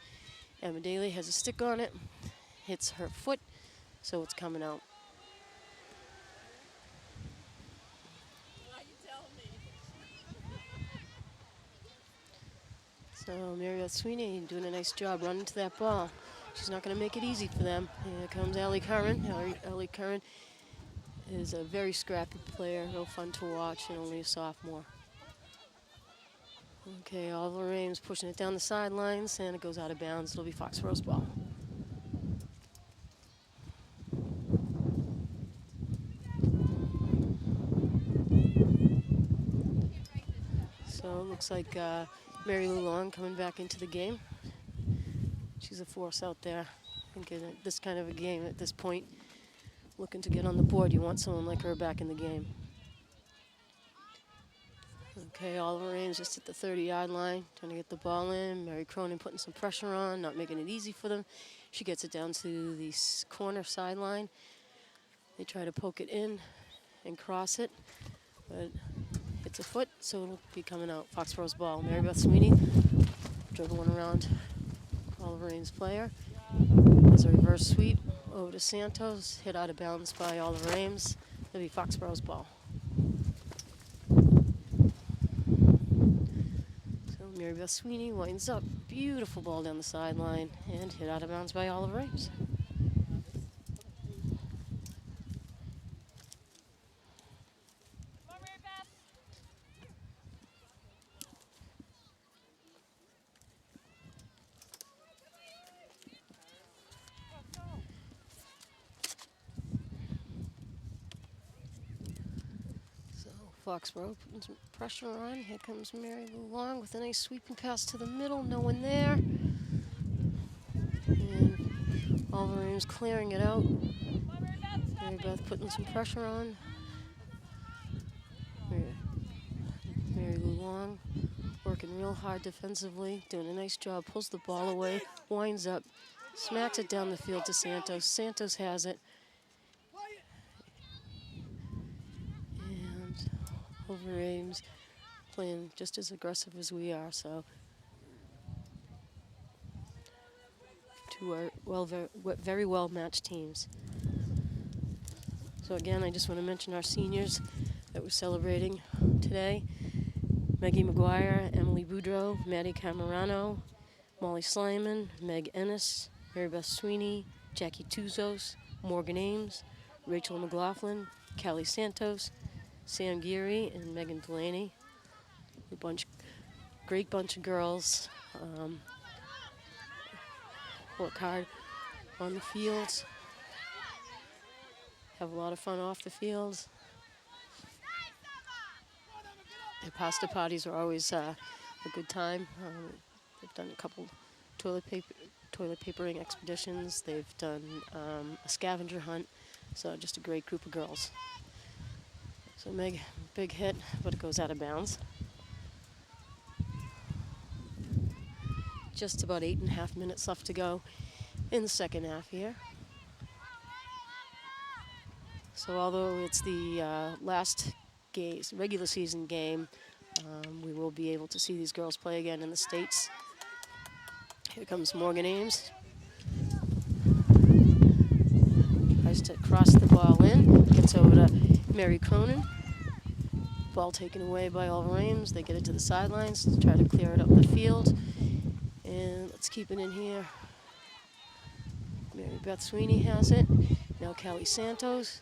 Emma Daly has a stick on it, hits her foot, so it's coming out. So Mary Beth Sweeney doing a nice job running to that ball. She's not going to make it easy for them. Here comes Allie Curran. Allie Curran is a very scrappy player, real fun to watch, and only a sophomore. Okay, Oliver Ames pushing it down the sidelines, and it goes out of bounds. It'll be Foxborough's ball. So it looks like Mary Lou Long coming back into the game. She's a force out there. I think in this kind of a game at this point, looking to get on the board, you want someone like her back in the game. Okay, Oliver Ames just at the 30-yard line, trying to get the ball in. Mary Cronin putting some pressure on, not making it easy for them. She gets it down to the corner sideline. They try to poke it in and cross it, but it's a foot, so it'll be coming out. Foxborough's ball. Mary Beth Sweeney dribbling around Oliver Ames' player. There's a reverse sweep over to Santos, hit out of bounds by Oliver Ames. It'll be Foxborough's ball. Mary Beth Sweeney winds up. Beautiful ball down the sideline and hit out of bounds by Oliver Ames. Foxborough putting some pressure on. Here comes Mary Lou Long with a nice sweeping pass to the middle. No one there. And Oliver Ames clearing it out. Mary Beth putting some pressure on. Mary Lou Long working real hard defensively, doing a nice job. Pulls the ball away, winds up, smacks it down the field to Santos. Santos has it. Oliver Ames playing just as aggressive as we are, so two are very well matched teams. So again, I just want to mention our seniors that we're celebrating today. Maggie McGuire, Emily Boudreau, Maddie Camerano, Molly Slyman, Meg Ennis, Mary Beth Sweeney, Jackie Tuzos, Morgan Ames, Rachel McLaughlin, Callie Santos, Sam Geary and Megan Delaney. Great bunch of girls. Work hard on the field. Have a lot of fun off the field. The pasta parties are always a good time. They've done a couple toilet papering expeditions. They've done a scavenger hunt. So just a great group of girls. So Meg, big hit, but it goes out of bounds. Just about 8.5 minutes left to go in the second half here. So although it's the last regular season game, we will be able to see these girls play again in the States. Here comes Morgan Ames. Tries to cross the ball in, gets over to Mary Cronin. Ball taken away by Oliver Ames. They get it to the sidelines to try to clear it up the field. And let's keep it in here. Mary Beth Sweeney has it. Now Callie Santos.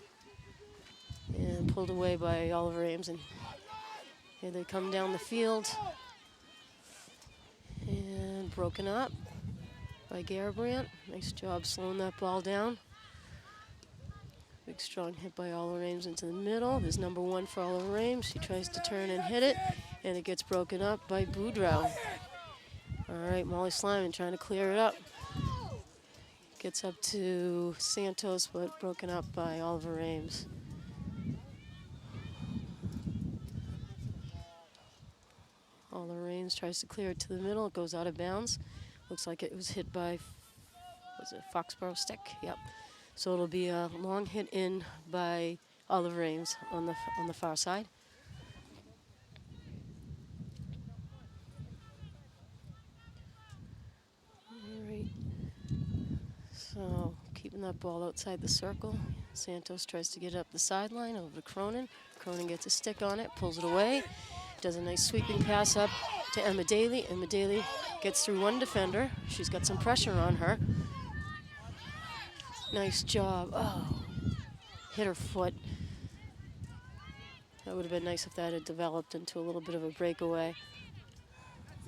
And pulled away by Oliver Ames. And here they come down the field. And broken up by Garabrandt. Nice job slowing that ball down. Big strong hit by Oliver Ames into the middle. There's number 1 for Oliver Ames. She tries to turn and hit it, and it gets broken up by Boudreau. All right, Molly Slyman trying to clear it up. Gets up to Santos, but broken up by Oliver Ames. Oliver Ames tries to clear it to the middle. It goes out of bounds. Looks like it was hit by, was it Foxborough stick? Yep. So it'll be a long hit in by Oliver Ames on the far side. All right. So keeping that ball outside the circle. Santos tries to get it up the sideline over to Cronin. Cronin gets a stick on it, pulls it away. Does a nice sweeping pass up to Emma Daly. Emma Daly gets through one defender. She's got some pressure on her. Nice job. Oh, hit her foot. That would have been nice if that had developed into a little bit of a breakaway.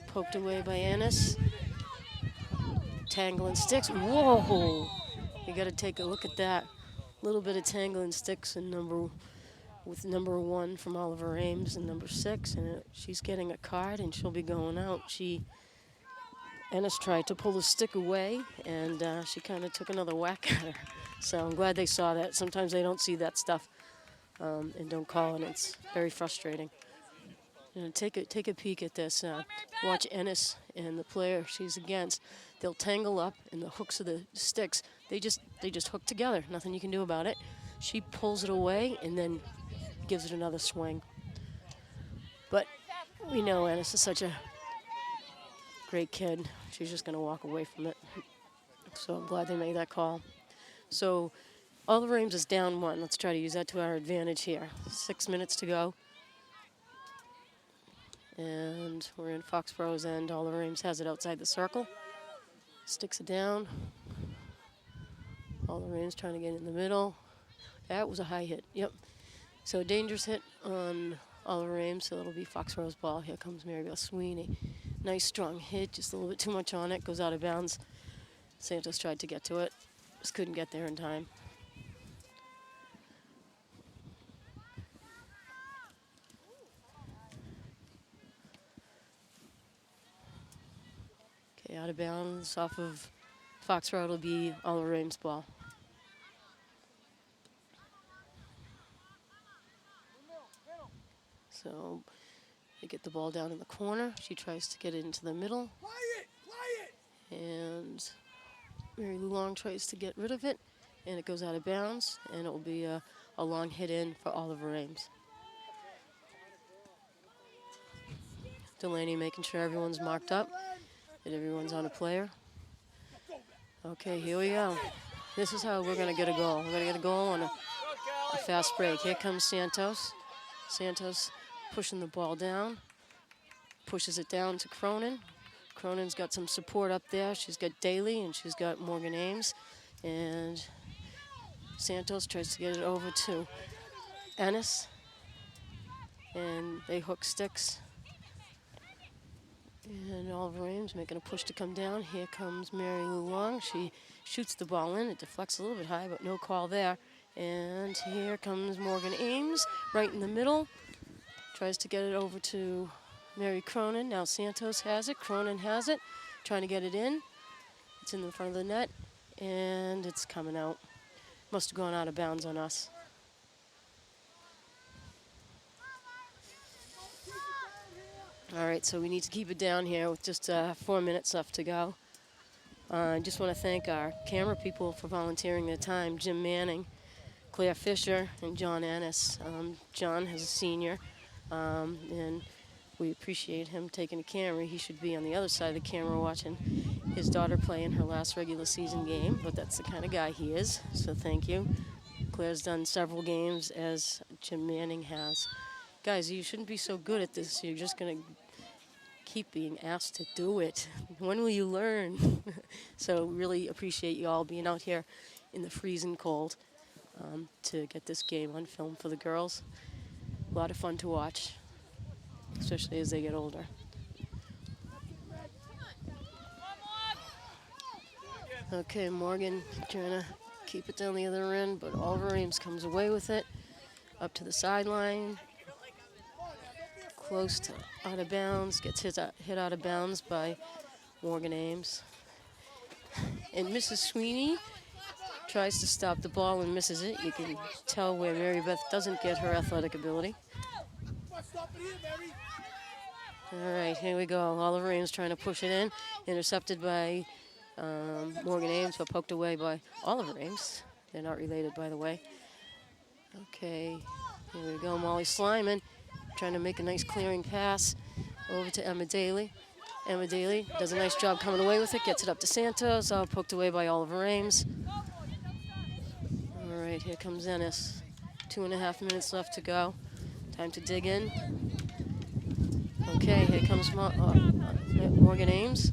Poked away by Ennis. Tangling sticks. Whoa! You got to take a look at that. A little bit of tangling sticks and with number 1 from Oliver Ames and number 6, and she's getting a card and she'll be going out. She Ennis tried to pull the stick away, and she kind of took another whack at her. So I'm glad they saw that. Sometimes they don't see that stuff and don't call, and it's very frustrating. You know, take a peek at this. Watch Ennis and the player she's against. They'll tangle up, and the hooks of the sticks they just hook together. Nothing you can do about it. She pulls it away and then gives it another swing. But we know Ennis is such a great kid. She's just going to walk away from it. So I'm glad they made that call. So all the Ames is down 1. Let's try to use that to our advantage here. 6 minutes to go. And we're in Foxborough's end. All the Ames has it outside the circle. Sticks it down. All the Ames trying to get in the middle. That was a high hit. Yep. So a dangerous hit on Oliver Ames, so it'll be Foxborough's ball. Here comes Maribel Sweeney. Nice strong hit, just a little bit too much on it. Goes out of bounds. Santos tried to get to it. Just couldn't get there in time. Okay, out of bounds off of Foxborough. It'll be Oliver Ames' ball. So they get the ball down in the corner. She tries to get it into the middle. And Mary Lou Long tries to get rid of it. And it goes out of bounds. And it will be a long hit in for Oliver Ames. Delaney making sure everyone's marked up. That everyone's on a player. Okay, here we go. This is how we're going to get a goal. We're going to get a goal on a fast break. Here comes Santos. Santos pushing the ball down. Pushes it down to Cronin. Cronin's got some support up there. She's got Daly and she's got Morgan Ames. And Santos tries to get it over to Ennis. And they hook sticks. And Oliver Ames making a push to come down. Here comes Mary Lou Long. She shoots the ball in. It deflects a little bit high, but no call there. And here comes Morgan Ames right in the middle. Tries to get it over to Mary Cronin. Now Santos has it. Cronin has it. Trying to get it in. It's in the front of the net. And it's coming out. Must have gone out of bounds on us. All right, so we need to keep it down here with just 4 minutes left to go. I just want to thank our camera people for volunteering their time. Jim Manning, Claire Fisher, and John Ennis. John is a senior, and we appreciate him taking the camera. He should be on the other side of the camera watching his daughter play in her last regular season game, but that's the kind of guy he is, so thank you. Claire's done several games, as Jim Manning has. Guys, you shouldn't be so good at this. You're just going to keep being asked to do it. When will you learn? So really appreciate you all being out here in the freezing cold to get this game on film for the girls. A lot of fun to watch, especially as they get older. Okay, Morgan trying to keep it down the other end, but Oliver Ames comes away with it. Up to the sideline. Close to out of bounds, gets hit out of bounds by Morgan Ames. And Mrs. Sweeney tries to stop the ball and misses it. You can tell where Mary Beth doesn't get her athletic ability. All right, here we go. Oliver Ames trying to push it in. Intercepted by Morgan Ames, but poked away by Oliver Ames. They're not related, by the way. Okay, here we go. Molly Slyman trying to make a nice clearing pass over to Emma Daly. Emma Daly does a nice job coming away with it, gets it up to Santos, all poked away by Oliver Ames. All right, here comes Ennis. 2.5 minutes left to go. Time to dig in. Okay, here comes Morgan Ames.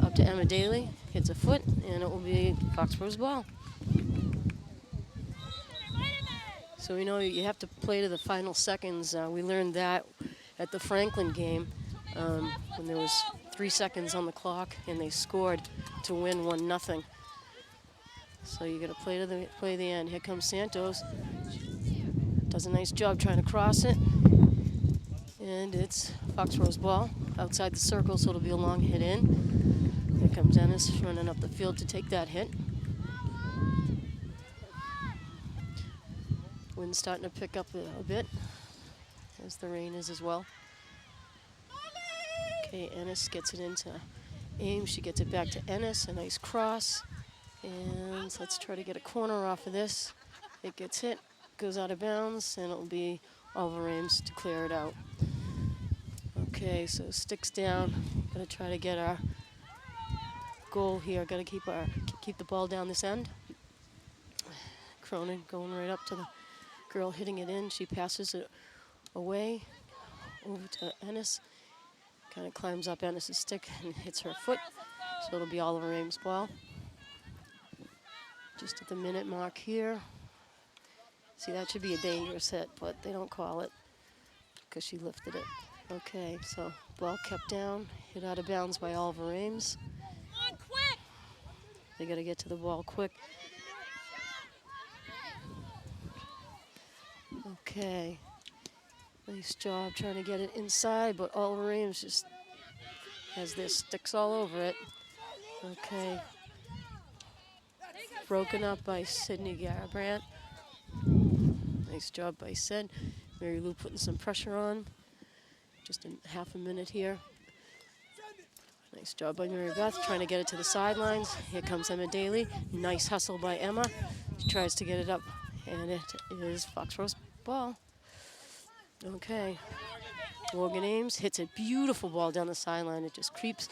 Up to Emma Daly, hits a foot, and it will be Foxborough's ball. So we know you have to play to the final seconds. We learned that at the Franklin game when there was 3 seconds on the clock and they scored to win 1-0. So you got to play to the end. Here comes Santos. Does a nice job trying to cross it. And it's Foxborough's ball outside the circle, so it'll be a long hit in. Here comes Ennis running up the field to take that hit. Wind's starting to pick up a bit, as the rain is as well. Okay, Ennis gets it into Ames. She gets it back to Ennis. A nice cross. And let's try to get a corner off of this. It gets hit, goes out of bounds, and it'll be Oliver Ames to clear it out. Okay, so sticks down. Gotta try to get our goal here. Gotta keep the ball down this end. Cronin going right up to the girl hitting it in. She passes it away over to Ennis. Kind of climbs up Ennis's stick and hits her foot. So it'll be Oliver Ames' ball. Just at the minute mark here. See, that should be a dangerous hit, but they don't call it because she lifted it. Okay, so ball kept down, hit out of bounds by Oliver Ames. They got to get to the ball quick. Okay, nice job trying to get it inside, but Oliver Ames just has their sticks all over it. Okay. Broken up by Sydney Garabrandt. Nice job by Sid. Mary Lou putting some pressure on. Just in half a minute here. Nice job by Mary Beth trying to get it to the sidelines. Here comes Emma Daly. Nice hustle by Emma. She tries to get it up, and it is Foxborough's ball. Okay. Morgan Ames hits a beautiful ball down the sideline. It just creeps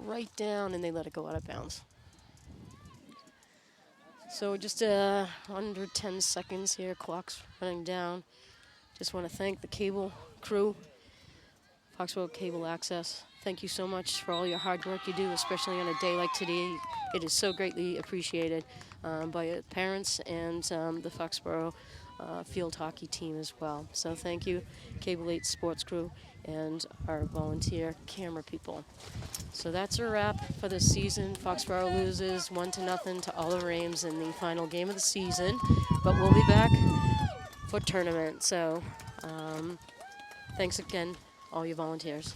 right down, and they let it go out of bounds. So just under 10 seconds here, clock's running down. Just want to thank the cable crew, Foxborough Cable Access. Thank you so much for all your hard work you do, especially on a day like today. It is so greatly appreciated by parents and the Foxborough field hockey team as well. So thank you, Cable 8 sports crew and our volunteer camera people. So that's a wrap for this season. Foxborough loses 1-0 to Oliver Ames in the final game of the season, but we'll be back for tournament. So thanks again, all you volunteers.